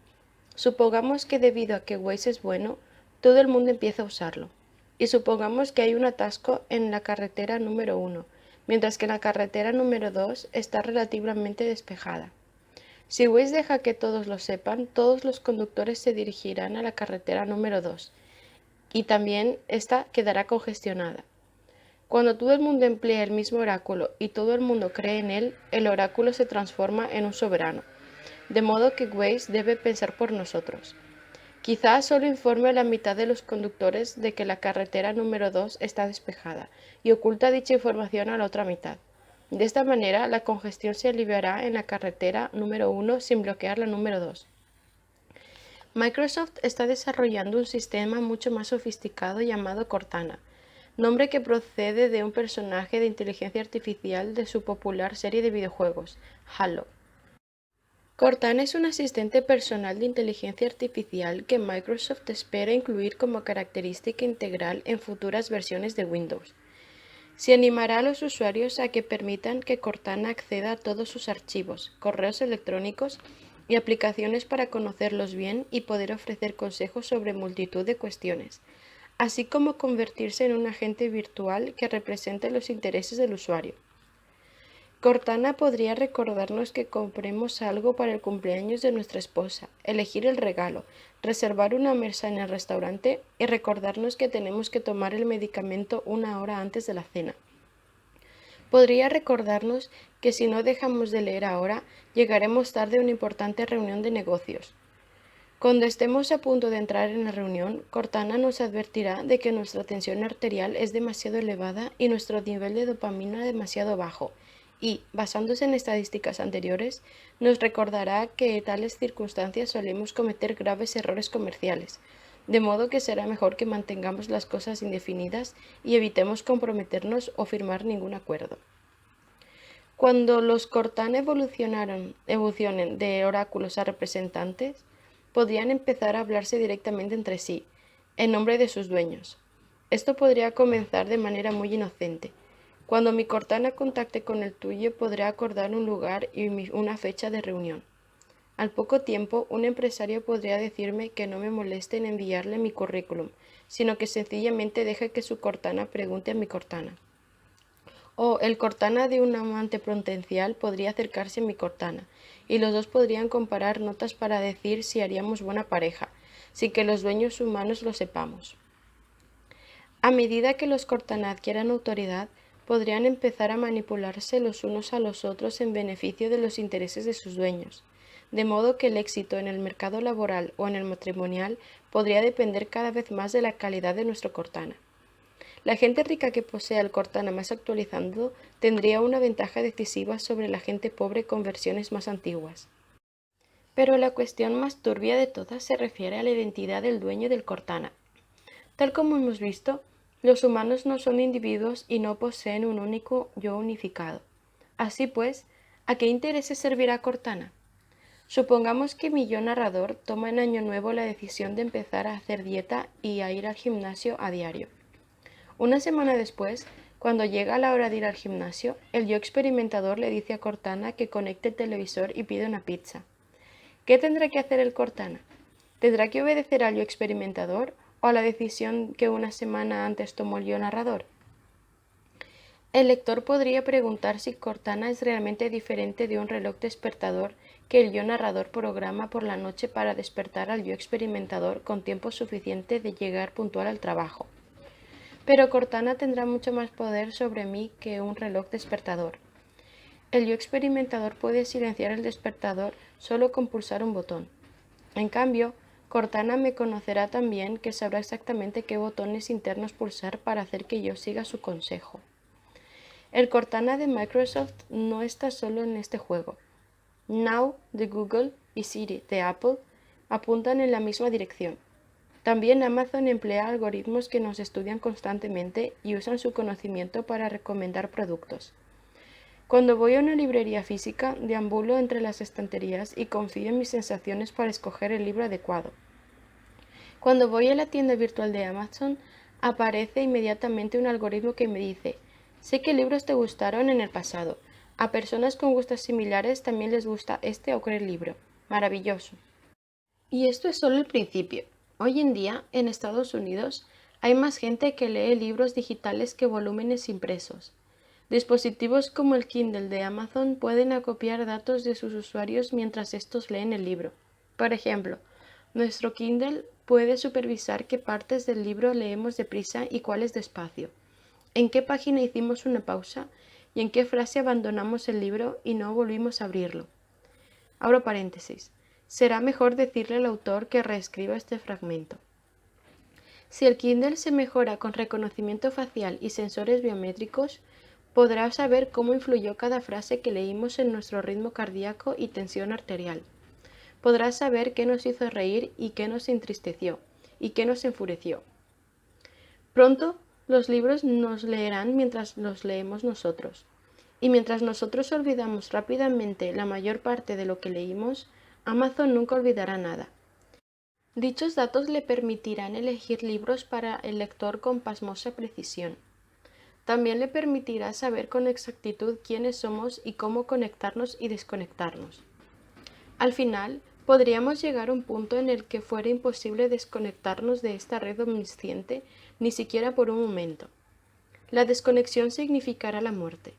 supongamos que debido a que Waze es bueno, todo el mundo empieza a usarlo. Y supongamos que hay un atasco en la carretera número 1, mientras que la carretera número 2 está relativamente despejada. Si Waze deja que todos lo sepan, todos los conductores se dirigirán a la carretera número 2 y también esta quedará congestionada. Cuando todo el mundo emplea el mismo oráculo y todo el mundo cree en él, el oráculo se transforma en un soberano, de modo que Waze debe pensar por nosotros. Quizás solo informe a la mitad de los conductores de que la carretera número 2 está despejada y oculta dicha información a la otra mitad. De esta manera, la congestión se aliviará en la carretera número 1 sin bloquear la número 2. Microsoft está desarrollando un sistema mucho más sofisticado llamado Cortana, nombre que procede de un personaje de inteligencia artificial de su popular serie de videojuegos, Halo. Cortana es un asistente personal de inteligencia artificial que Microsoft espera incluir como característica integral en futuras versiones de Windows. Se animará a los usuarios a que permitan que Cortana acceda a todos sus archivos, correos electrónicos y aplicaciones para conocerlos bien y poder ofrecer consejos sobre multitud de cuestiones, así como convertirse en un agente virtual que represente los intereses del usuario. Cortana podría recordarnos que compremos algo para el cumpleaños de nuestra esposa, elegir el regalo, reservar una mesa en el restaurante y recordarnos que tenemos que tomar el medicamento 1 hora antes de la cena. Podría recordarnos que si no dejamos de leer ahora, llegaremos tarde a una importante reunión de negocios. Cuando estemos a punto de entrar en la reunión, Cortana nos advertirá de que nuestra tensión arterial es demasiado elevada y nuestro nivel de dopamina demasiado bajo, y, basándose en estadísticas anteriores, nos recordará que en tales circunstancias solemos cometer graves errores comerciales, de modo que será mejor que mantengamos las cosas indefinidas y evitemos comprometernos o firmar ningún acuerdo. Cuando los Cortana evolucionen de oráculos a representantes, podrían empezar a hablarse directamente entre sí, en nombre de sus dueños. Esto podría comenzar de manera muy inocente. Cuando mi Cortana contacte con el tuyo, podrá acordar un lugar y una fecha de reunión. Al poco tiempo, un empresario podría decirme que no me moleste en enviarle mi currículum, sino que sencillamente deje que su Cortana pregunte a mi Cortana. O el Cortana de un amante potencial podría acercarse a mi Cortana, y los dos podrían comparar notas para decir si haríamos buena pareja, sin que los dueños humanos lo sepamos. A medida que los Cortana adquieran autoridad, podrían empezar a manipularse los unos a los otros en beneficio de los intereses de sus dueños, de modo que el éxito en el mercado laboral o en el matrimonial podría depender cada vez más de la calidad de nuestro Cortana. La gente rica que posea el Cortana más actualizado tendría una ventaja decisiva sobre la gente pobre con versiones más antiguas. Pero la cuestión más turbia de todas se refiere a la identidad del dueño del Cortana. Tal como hemos visto, los humanos no son individuos y no poseen un único yo unificado. Así pues, ¿a qué intereses servirá Cortana? Supongamos que mi yo narrador toma en Año Nuevo la decisión de empezar a hacer dieta y a ir al gimnasio a diario. Una semana después, cuando llega la hora de ir al gimnasio, el yo experimentador le dice a Cortana que conecte el televisor y pide una pizza. ¿Qué tendrá que hacer el Cortana? ¿Tendrá que obedecer al yo experimentador o a la decisión que una semana antes tomó el yo narrador? El lector podría preguntar si Cortana es realmente diferente de un reloj despertador que el yo narrador programa por la noche para despertar al yo experimentador con tiempo suficiente de llegar puntual al trabajo. Pero Cortana tendrá mucho más poder sobre mí que un reloj despertador. El yo experimentador puede silenciar el despertador solo con pulsar un botón. En cambio, Cortana me conocerá tan bien que sabrá exactamente qué botones internos pulsar para hacer que yo siga su consejo. El Cortana de Microsoft no está solo en este juego. Now de Google y Siri de Apple apuntan en la misma dirección. También Amazon emplea algoritmos que nos estudian constantemente y usan su conocimiento para recomendar productos. Cuando voy a una librería física, deambulo entre las estanterías y confío en mis sensaciones para escoger el libro adecuado. Cuando voy a la tienda virtual de Amazon, aparece inmediatamente un algoritmo que me dice: sé qué libros te gustaron en el pasado. A personas con gustos similares también les gusta este o aquel libro. Maravilloso. Y esto es solo el principio. Hoy en día, en Estados Unidos, hay más gente que lee libros digitales que volúmenes impresos. Dispositivos como el Kindle de Amazon pueden acopiar datos de sus usuarios mientras estos leen el libro. Por ejemplo, nuestro Kindle puede supervisar qué partes del libro leemos deprisa y cuáles despacio, en qué página hicimos una pausa y en qué frase abandonamos el libro y no volvimos a abrirlo. Abro paréntesis. Será mejor decirle al autor que reescriba este fragmento. Si el Kindle se mejora con reconocimiento facial y sensores biométricos, podrá saber cómo influyó cada frase que leímos en nuestro ritmo cardíaco y tensión arterial. Podrá saber qué nos hizo reír y qué nos entristeció, y qué nos enfureció. Pronto, los libros nos leerán mientras los leemos nosotros. Y mientras nosotros olvidamos rápidamente la mayor parte de lo que leímos, Amazon nunca olvidará nada. Dichos datos le permitirán elegir libros para el lector con pasmosa precisión. También le permitirá saber con exactitud quiénes somos y cómo conectarnos y desconectarnos. Al final, podríamos llegar a un punto en el que fuera imposible desconectarnos de esta red omnisciente, ni siquiera por un momento. La desconexión significará la muerte.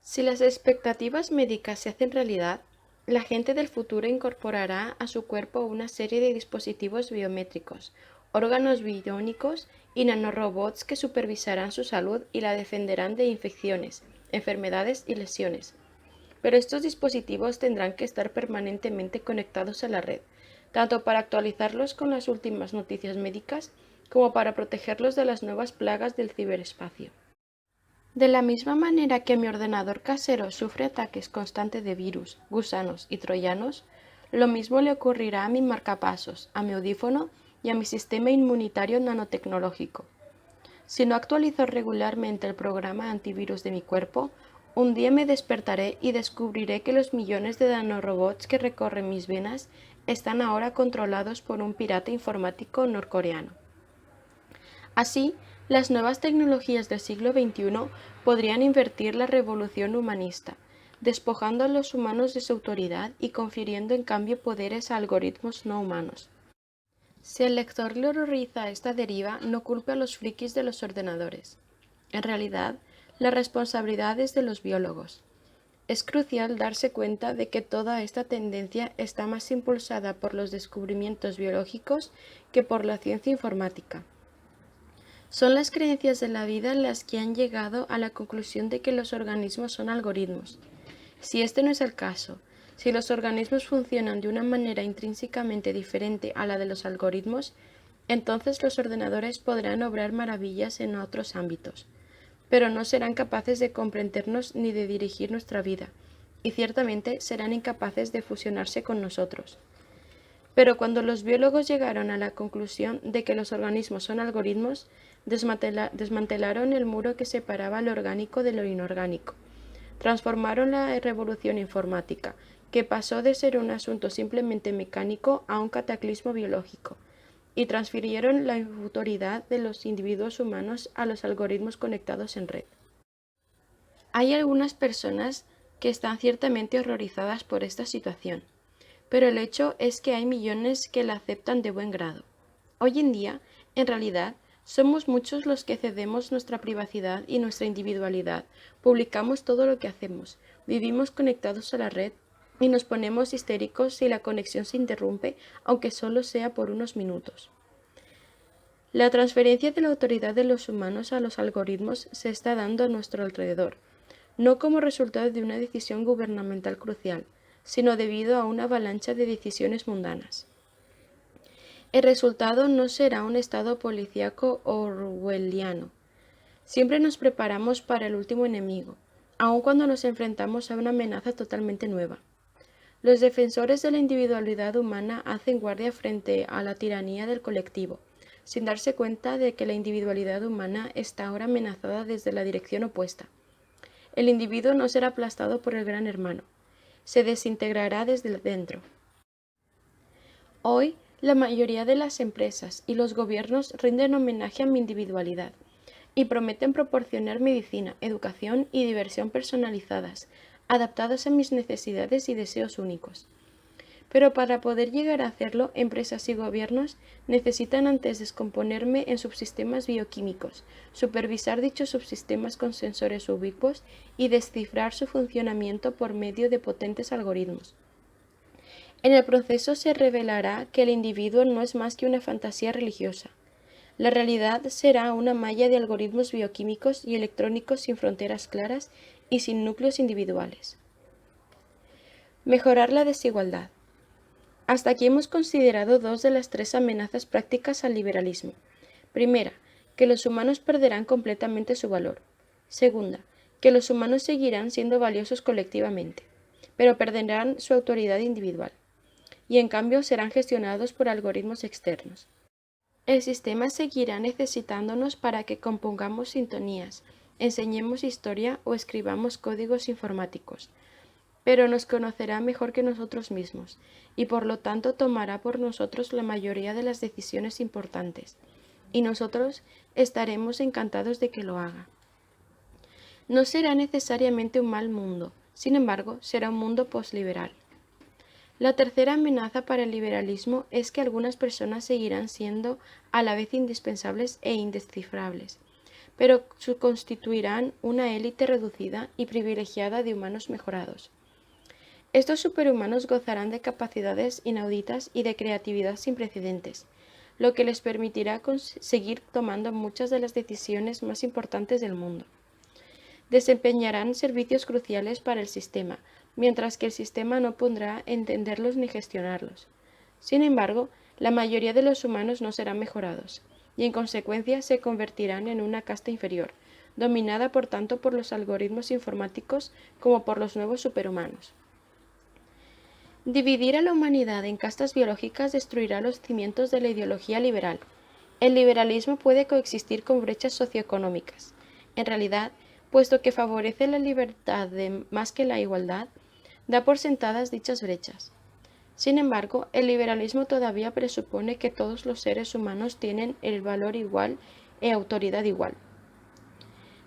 Si las expectativas médicas se hacen realidad, la gente del futuro incorporará a su cuerpo una serie de dispositivos biométricos, órganos biónicos y nanorobots que supervisarán su salud y la defenderán de infecciones, enfermedades y lesiones. Pero estos dispositivos tendrán que estar permanentemente conectados a la red, tanto para actualizarlos con las últimas noticias médicas como para protegerlos de las nuevas plagas del ciberespacio. De la misma manera que mi ordenador casero sufre ataques constantes de virus, gusanos y troyanos, lo mismo le ocurrirá a mi marcapasos, a mi audífono y a mi sistema inmunitario nanotecnológico. Si no actualizo regularmente el programa antivirus de mi cuerpo, un día me despertaré y descubriré que los millones de nanorobots que recorren mis venas están ahora controlados por un pirata informático norcoreano. Así, las nuevas tecnologías del siglo XXI podrían invertir la revolución humanista, despojando a los humanos de su autoridad y confiriendo en cambio poderes a algoritmos no humanos. Si el lector le horroriza esta deriva, no culpe a los frikis de los ordenadores. En realidad, la responsabilidad es de los biólogos. Es crucial darse cuenta de que toda esta tendencia está más impulsada por los descubrimientos biológicos que por la ciencia informática. Son las creencias de la vida las que han llegado a la conclusión de que los organismos son algoritmos. Si este no es el caso, si los organismos funcionan de una manera intrínsecamente diferente a la de los algoritmos, entonces los ordenadores podrán obrar maravillas en otros ámbitos, pero no serán capaces de comprendernos ni de dirigir nuestra vida, y ciertamente serán incapaces de fusionarse con nosotros. Pero cuando los biólogos llegaron a la conclusión de que los organismos son algoritmos, desmantelaron el muro que separaba lo orgánico de lo inorgánico. Transformaron la revolución informática, que pasó de ser un asunto simplemente mecánico a un cataclismo biológico, y transfirieron la autoridad de los individuos humanos a los algoritmos conectados en red. Hay algunas personas que están ciertamente horrorizadas por esta situación, pero el hecho es que hay millones que la aceptan de buen grado. Hoy en día, en realidad, somos muchos los que cedemos nuestra privacidad y nuestra individualidad, publicamos todo lo que hacemos, vivimos conectados a la red y nos ponemos histéricos si la conexión se interrumpe, aunque solo sea por unos minutos. La transferencia de la autoridad de los humanos a los algoritmos se está dando a nuestro alrededor, no como resultado de una decisión gubernamental crucial, sino debido a una avalancha de decisiones mundanas. El resultado no será un estado policíaco orwelliano. Siempre nos preparamos para el último enemigo, aun cuando nos enfrentamos a una amenaza totalmente nueva. Los defensores de la individualidad humana hacen guardia frente a la tiranía del colectivo, sin darse cuenta de que la individualidad humana está ahora amenazada desde la dirección opuesta. El individuo no será aplastado por el gran hermano, se desintegrará desde dentro. Hoy, la mayoría de las empresas y los gobiernos rinden homenaje a mi individualidad y prometen proporcionar medicina, educación y diversión personalizadas, adaptadas a mis necesidades y deseos únicos. Pero para poder llegar a hacerlo, empresas y gobiernos necesitan antes descomponerme en subsistemas bioquímicos, supervisar dichos subsistemas con sensores ubicuos y descifrar su funcionamiento por medio de potentes algoritmos. En el proceso se revelará que el individuo no es más que una fantasía religiosa. La realidad será una malla de algoritmos bioquímicos y electrónicos sin fronteras claras y sin núcleos individuales. Mejorar la desigualdad. Hasta aquí hemos considerado dos de las tres amenazas prácticas al liberalismo. Primera, que los humanos perderán completamente su valor. Segunda, que los humanos seguirán siendo valiosos colectivamente, pero perderán su autoridad individual, y en cambio serán gestionados por algoritmos externos. El sistema seguirá necesitándonos para que compongamos sintonías, enseñemos historia o escribamos códigos informáticos, pero nos conocerá mejor que nosotros mismos, y por lo tanto tomará por nosotros la mayoría de las decisiones importantes, y nosotros estaremos encantados de que lo haga. No será necesariamente un mal mundo, sin embargo, será un mundo posliberal. La tercera amenaza para el liberalismo es que algunas personas seguirán siendo a la vez indispensables e indescifrables, pero constituirán una élite reducida y privilegiada de humanos mejorados. Estos superhumanos gozarán de capacidades inauditas y de creatividad sin precedentes, lo que les permitirá seguir tomando muchas de las decisiones más importantes del mundo. Desempeñarán servicios cruciales para el sistema, mientras que el sistema no podrá entenderlos ni gestionarlos. Sin embargo, la mayoría de los humanos no serán mejorados, y en consecuencia se convertirán en una casta inferior, dominada por tanto por los algoritmos informáticos como por los nuevos superhumanos. Dividir a la humanidad en castas biológicas destruirá los cimientos de la ideología liberal. El liberalismo puede coexistir con brechas socioeconómicas. En realidad, puesto que favorece la libertad más que la igualdad, da por sentadas dichas brechas. Sin embargo, el liberalismo todavía presupone que todos los seres humanos tienen el valor igual e autoridad igual.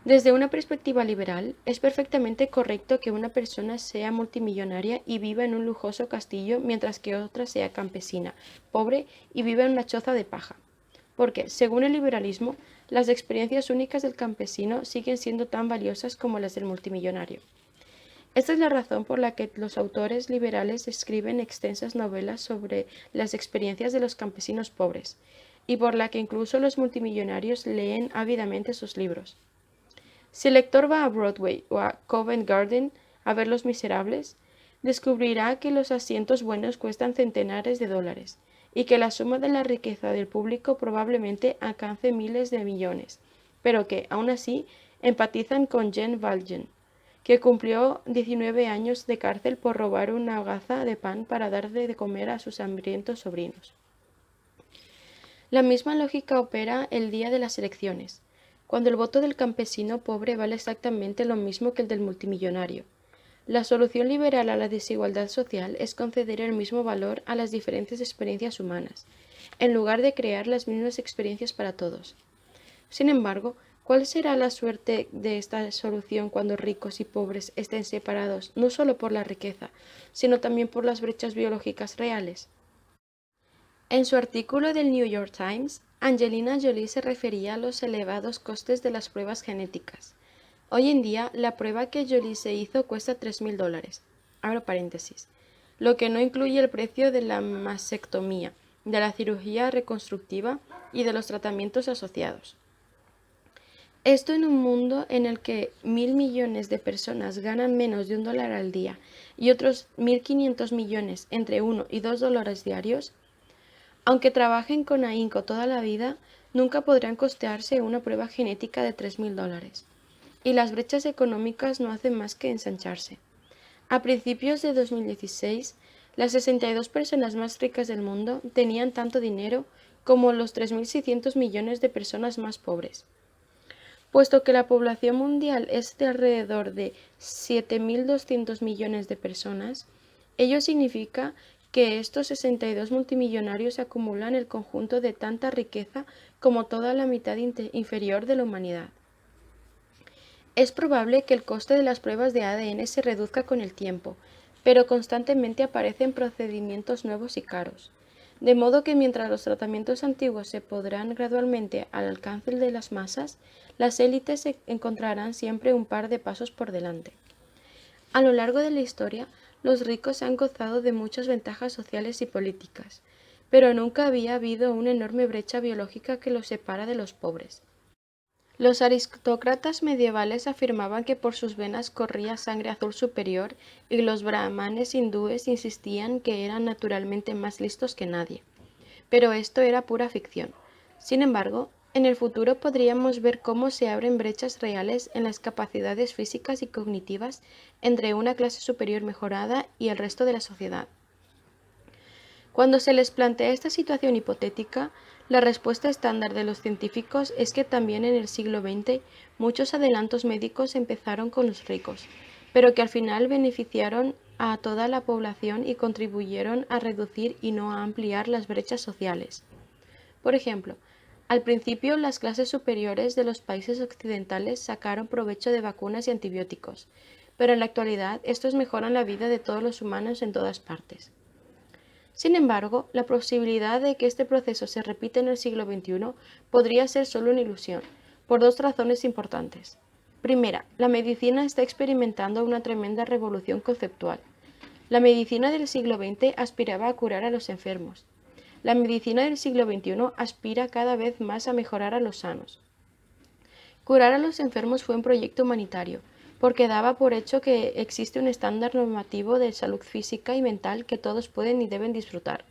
Desde una perspectiva liberal, es perfectamente correcto que una persona sea multimillonaria y viva en un lujoso castillo, mientras que otra sea campesina, pobre y viva en una choza de paja. Porque, según el liberalismo, las experiencias únicas del campesino siguen siendo tan valiosas como las del multimillonario. Esta es la razón por la que los autores liberales escriben extensas novelas sobre las experiencias de los campesinos pobres, y por la que incluso los multimillonarios leen ávidamente sus libros. Si el lector va a Broadway o a Covent Garden a ver Los Miserables, descubrirá que los asientos buenos cuestan centenares de dólares y que la suma de la riqueza del público probablemente alcance miles de millones, pero que, aún así, empatizan con Jean Valjean, que cumplió 19 años de cárcel por robar una hogaza de pan para darle de comer a sus hambrientos sobrinos. La misma lógica opera el día de las elecciones, cuando el voto del campesino pobre vale exactamente lo mismo que el del multimillonario. La solución liberal a la desigualdad social es conceder el mismo valor a las diferentes experiencias humanas, en lugar de crear las mismas experiencias para todos. Sin embargo, ¿cuál será la suerte de esta solución cuando ricos y pobres estén separados no solo por la riqueza, sino también por las brechas biológicas reales? En su artículo del New York Times, Angelina Jolie se refería a los elevados costes de las pruebas genéticas. Hoy en día, la prueba que Jolie se hizo cuesta $3.000, abro paréntesis, lo que no incluye el precio de la mastectomía, de la cirugía reconstructiva y de los tratamientos asociados. Esto en un mundo en el que 1.000 millones de personas ganan menos de $1 al día y otros 1.500 millones entre 1 y 2 dólares diarios. Aunque trabajen con ahínco toda la vida, nunca podrán costearse una prueba genética de $3.000. Y las brechas económicas no hacen más que ensancharse. A principios de 2016, las 62 personas más ricas del mundo tenían tanto dinero como los 3.600 millones de personas más pobres. Puesto que la población mundial es de alrededor de 7.200 millones de personas, ello significa que estos 62 multimillonarios acumulan el conjunto de tanta riqueza como toda la mitad inferior de la humanidad. Es probable que el coste de las pruebas de ADN se reduzca con el tiempo, pero constantemente aparecen procedimientos nuevos y caros. De modo que mientras los tratamientos antiguos se podrán gradualmente al alcance de las masas, las élites se encontrarán siempre un par de pasos por delante. A lo largo de la historia, los ricos han gozado de muchas ventajas sociales y políticas, pero nunca había habido una enorme brecha biológica que los separa de los pobres. Los aristócratas medievales afirmaban que por sus venas corría sangre azul superior y los brahmanes hindúes insistían que eran naturalmente más listos que nadie. Pero esto era pura ficción. Sin embargo, en el futuro podríamos ver cómo se abren brechas reales en las capacidades físicas y cognitivas entre una clase superior mejorada y el resto de la sociedad. Cuando se les plantea esta situación hipotética, la respuesta estándar de los científicos es que también en el siglo XX muchos adelantos médicos empezaron con los ricos, pero que al final beneficiaron a toda la población y contribuyeron a reducir y no a ampliar las brechas sociales. Por ejemplo, al principio las clases superiores de los países occidentales sacaron provecho de vacunas y antibióticos, pero en la actualidad estos mejoran la vida de todos los humanos en todas partes. Sin embargo, la posibilidad de que este proceso se repita en el siglo XXI podría ser solo una ilusión, por dos razones importantes. Primera, la medicina está experimentando una tremenda revolución conceptual. La medicina del siglo XX aspiraba a curar a los enfermos. La medicina del siglo XXI aspira cada vez más a mejorar a los sanos. Curar a los enfermos fue un proyecto humanitario, porque daba por hecho que existe un estándar normativo de salud física y mental que todos pueden y deben disfrutar.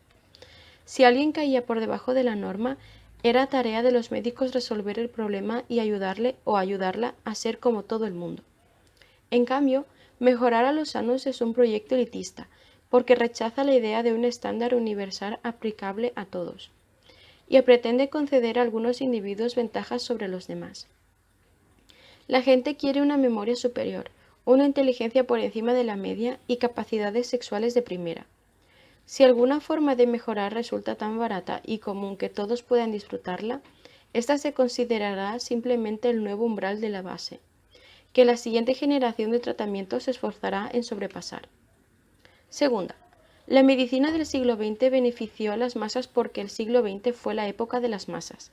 Si alguien caía por debajo de la norma, era tarea de los médicos resolver el problema y ayudarle o ayudarla a ser como todo el mundo. En cambio, mejorar a los sanos es un proyecto elitista, porque rechaza la idea de un estándar universal aplicable a todos, y pretende conceder a algunos individuos ventajas sobre los demás. La gente quiere una memoria superior, una inteligencia por encima de la media y capacidades sexuales de primera. Si alguna forma de mejorar resulta tan barata y común que todos puedan disfrutarla, esta se considerará simplemente el nuevo umbral de la base, que la siguiente generación de tratamientos se esforzará en sobrepasar. Segunda, la medicina del siglo XX benefició a las masas porque el siglo XX fue la época de las masas.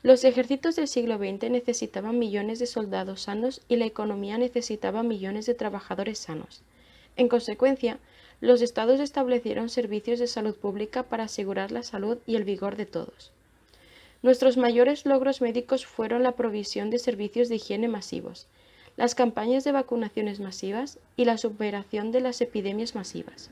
Los ejércitos del siglo XX necesitaban millones de soldados sanos y la economía necesitaba millones de trabajadores sanos. En consecuencia, los estados establecieron servicios de salud pública para asegurar la salud y el vigor de todos. Nuestros mayores logros médicos fueron la provisión de servicios de higiene masivos, las campañas de vacunaciones masivas y la superación de las epidemias masivas.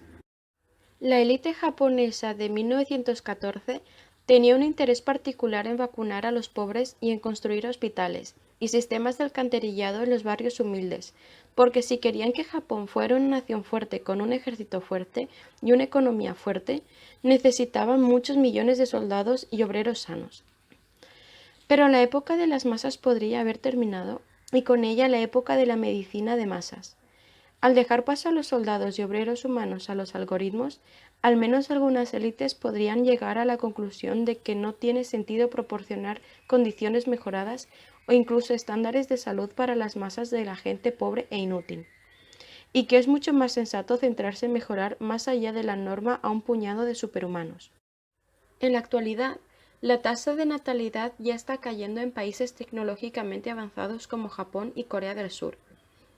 La élite japonesa de 1914 tenía un interés particular en vacunar a los pobres y en construir hospitales y sistemas de alcantarillado en los barrios humildes, porque si querían que Japón fuera una nación fuerte con un ejército fuerte y una economía fuerte, necesitaban muchos millones de soldados y obreros sanos. Pero la época de las masas podría haber terminado, y con ella la época de la medicina de masas. Al dejar paso a los soldados y obreros humanos a los algoritmos, al menos algunas élites podrían llegar a la conclusión de que no tiene sentido proporcionar condiciones mejoradas o incluso estándares de salud para las masas de la gente pobre e inútil, y que es mucho más sensato centrarse en mejorar más allá de la norma a un puñado de superhumanos. En la actualidad, la tasa de natalidad ya está cayendo en países tecnológicamente avanzados como Japón y Corea del Sur,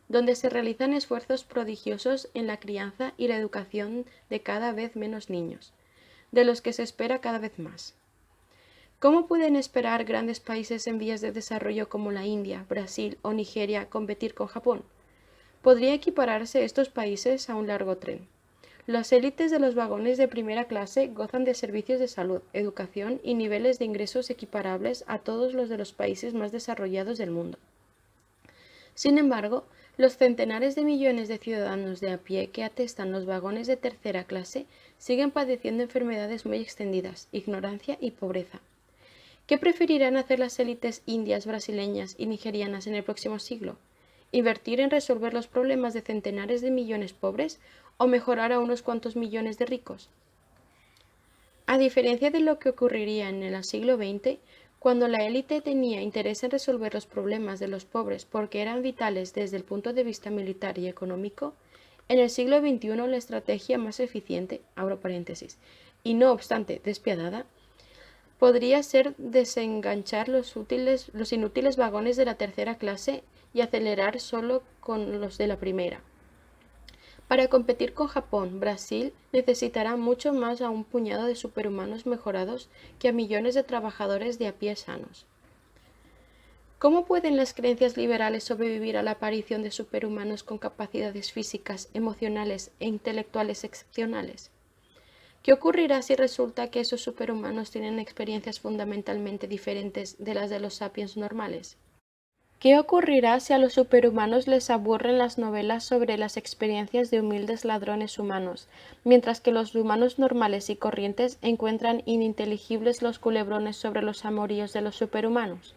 donde se realizan esfuerzos prodigiosos en la crianza y la educación de cada vez menos niños, de los que se espera cada vez más. ¿Cómo pueden esperar grandes países en vías de desarrollo como la India, Brasil o Nigeria competir con Japón? Podría equipararse estos países a un largo tren. Las élites de los vagones de primera clase gozan de servicios de salud, educación y niveles de ingresos equiparables a todos los de los países más desarrollados del mundo. Sin embargo, los centenares de millones de ciudadanos de a pie que atestan los vagones de tercera clase siguen padeciendo enfermedades muy extendidas, ignorancia y pobreza. ¿Qué preferirán hacer las élites indias, brasileñas y nigerianas en el próximo siglo? ¿Invertir en resolver los problemas de centenares de millones pobres o mejorar a unos cuantos millones de ricos? A diferencia de lo que ocurriría en el siglo XX, cuando la élite tenía interés en resolver los problemas de los pobres porque eran vitales desde el punto de vista militar y económico, en el siglo XXI la estrategia más eficiente, abro paréntesis, y no obstante despiadada, podría ser desenganchar los inútiles vagones de la tercera clase y acelerar solo con los de la primera. Para competir con Japón, Brasil necesitará mucho más a un puñado de superhumanos mejorados que a millones de trabajadores de a pie sanos. ¿Cómo pueden las creencias liberales sobrevivir a la aparición de superhumanos con capacidades físicas, emocionales e intelectuales excepcionales? ¿Qué ocurrirá si resulta que esos superhumanos tienen experiencias fundamentalmente diferentes de las de los sapiens normales? ¿Qué ocurrirá si a los superhumanos les aburren las novelas sobre las experiencias de humildes ladrones humanos, mientras que los humanos normales y corrientes encuentran ininteligibles los culebrones sobre los amoríos de los superhumanos?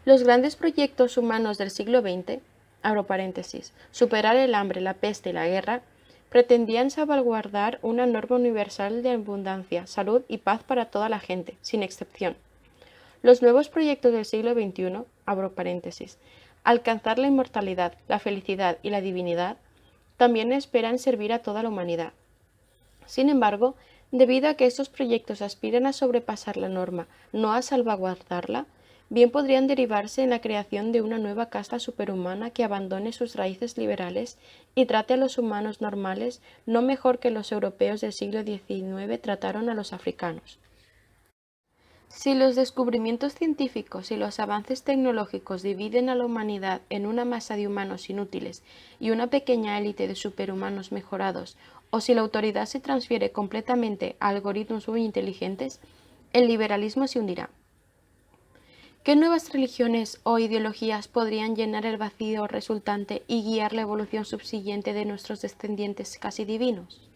Los grandes proyectos humanos del siglo XX, abro paréntesis, superar el hambre, la peste y la guerra, pretendían salvaguardar una norma universal de abundancia, salud y paz para toda la gente, sin excepción. Los nuevos proyectos del siglo XXI, abro paréntesis, alcanzar la inmortalidad, la felicidad y la divinidad, también esperan servir a toda la humanidad. Sin embargo, debido a que estos proyectos aspiran a sobrepasar la norma, no a salvaguardarla, bien podrían derivarse en la creación de una nueva casta superhumana que abandone sus raíces liberales y trate a los humanos normales no mejor que los europeos del siglo XIX trataron a los africanos. Si los descubrimientos científicos y los avances tecnológicos dividen a la humanidad en una masa de humanos inútiles y una pequeña élite de superhumanos mejorados, o si la autoridad se transfiere completamente a algoritmos muy inteligentes, el liberalismo se hundirá. ¿Qué nuevas religiones o ideologías podrían llenar el vacío resultante y guiar la evolución subsiguiente de nuestros descendientes casi divinos?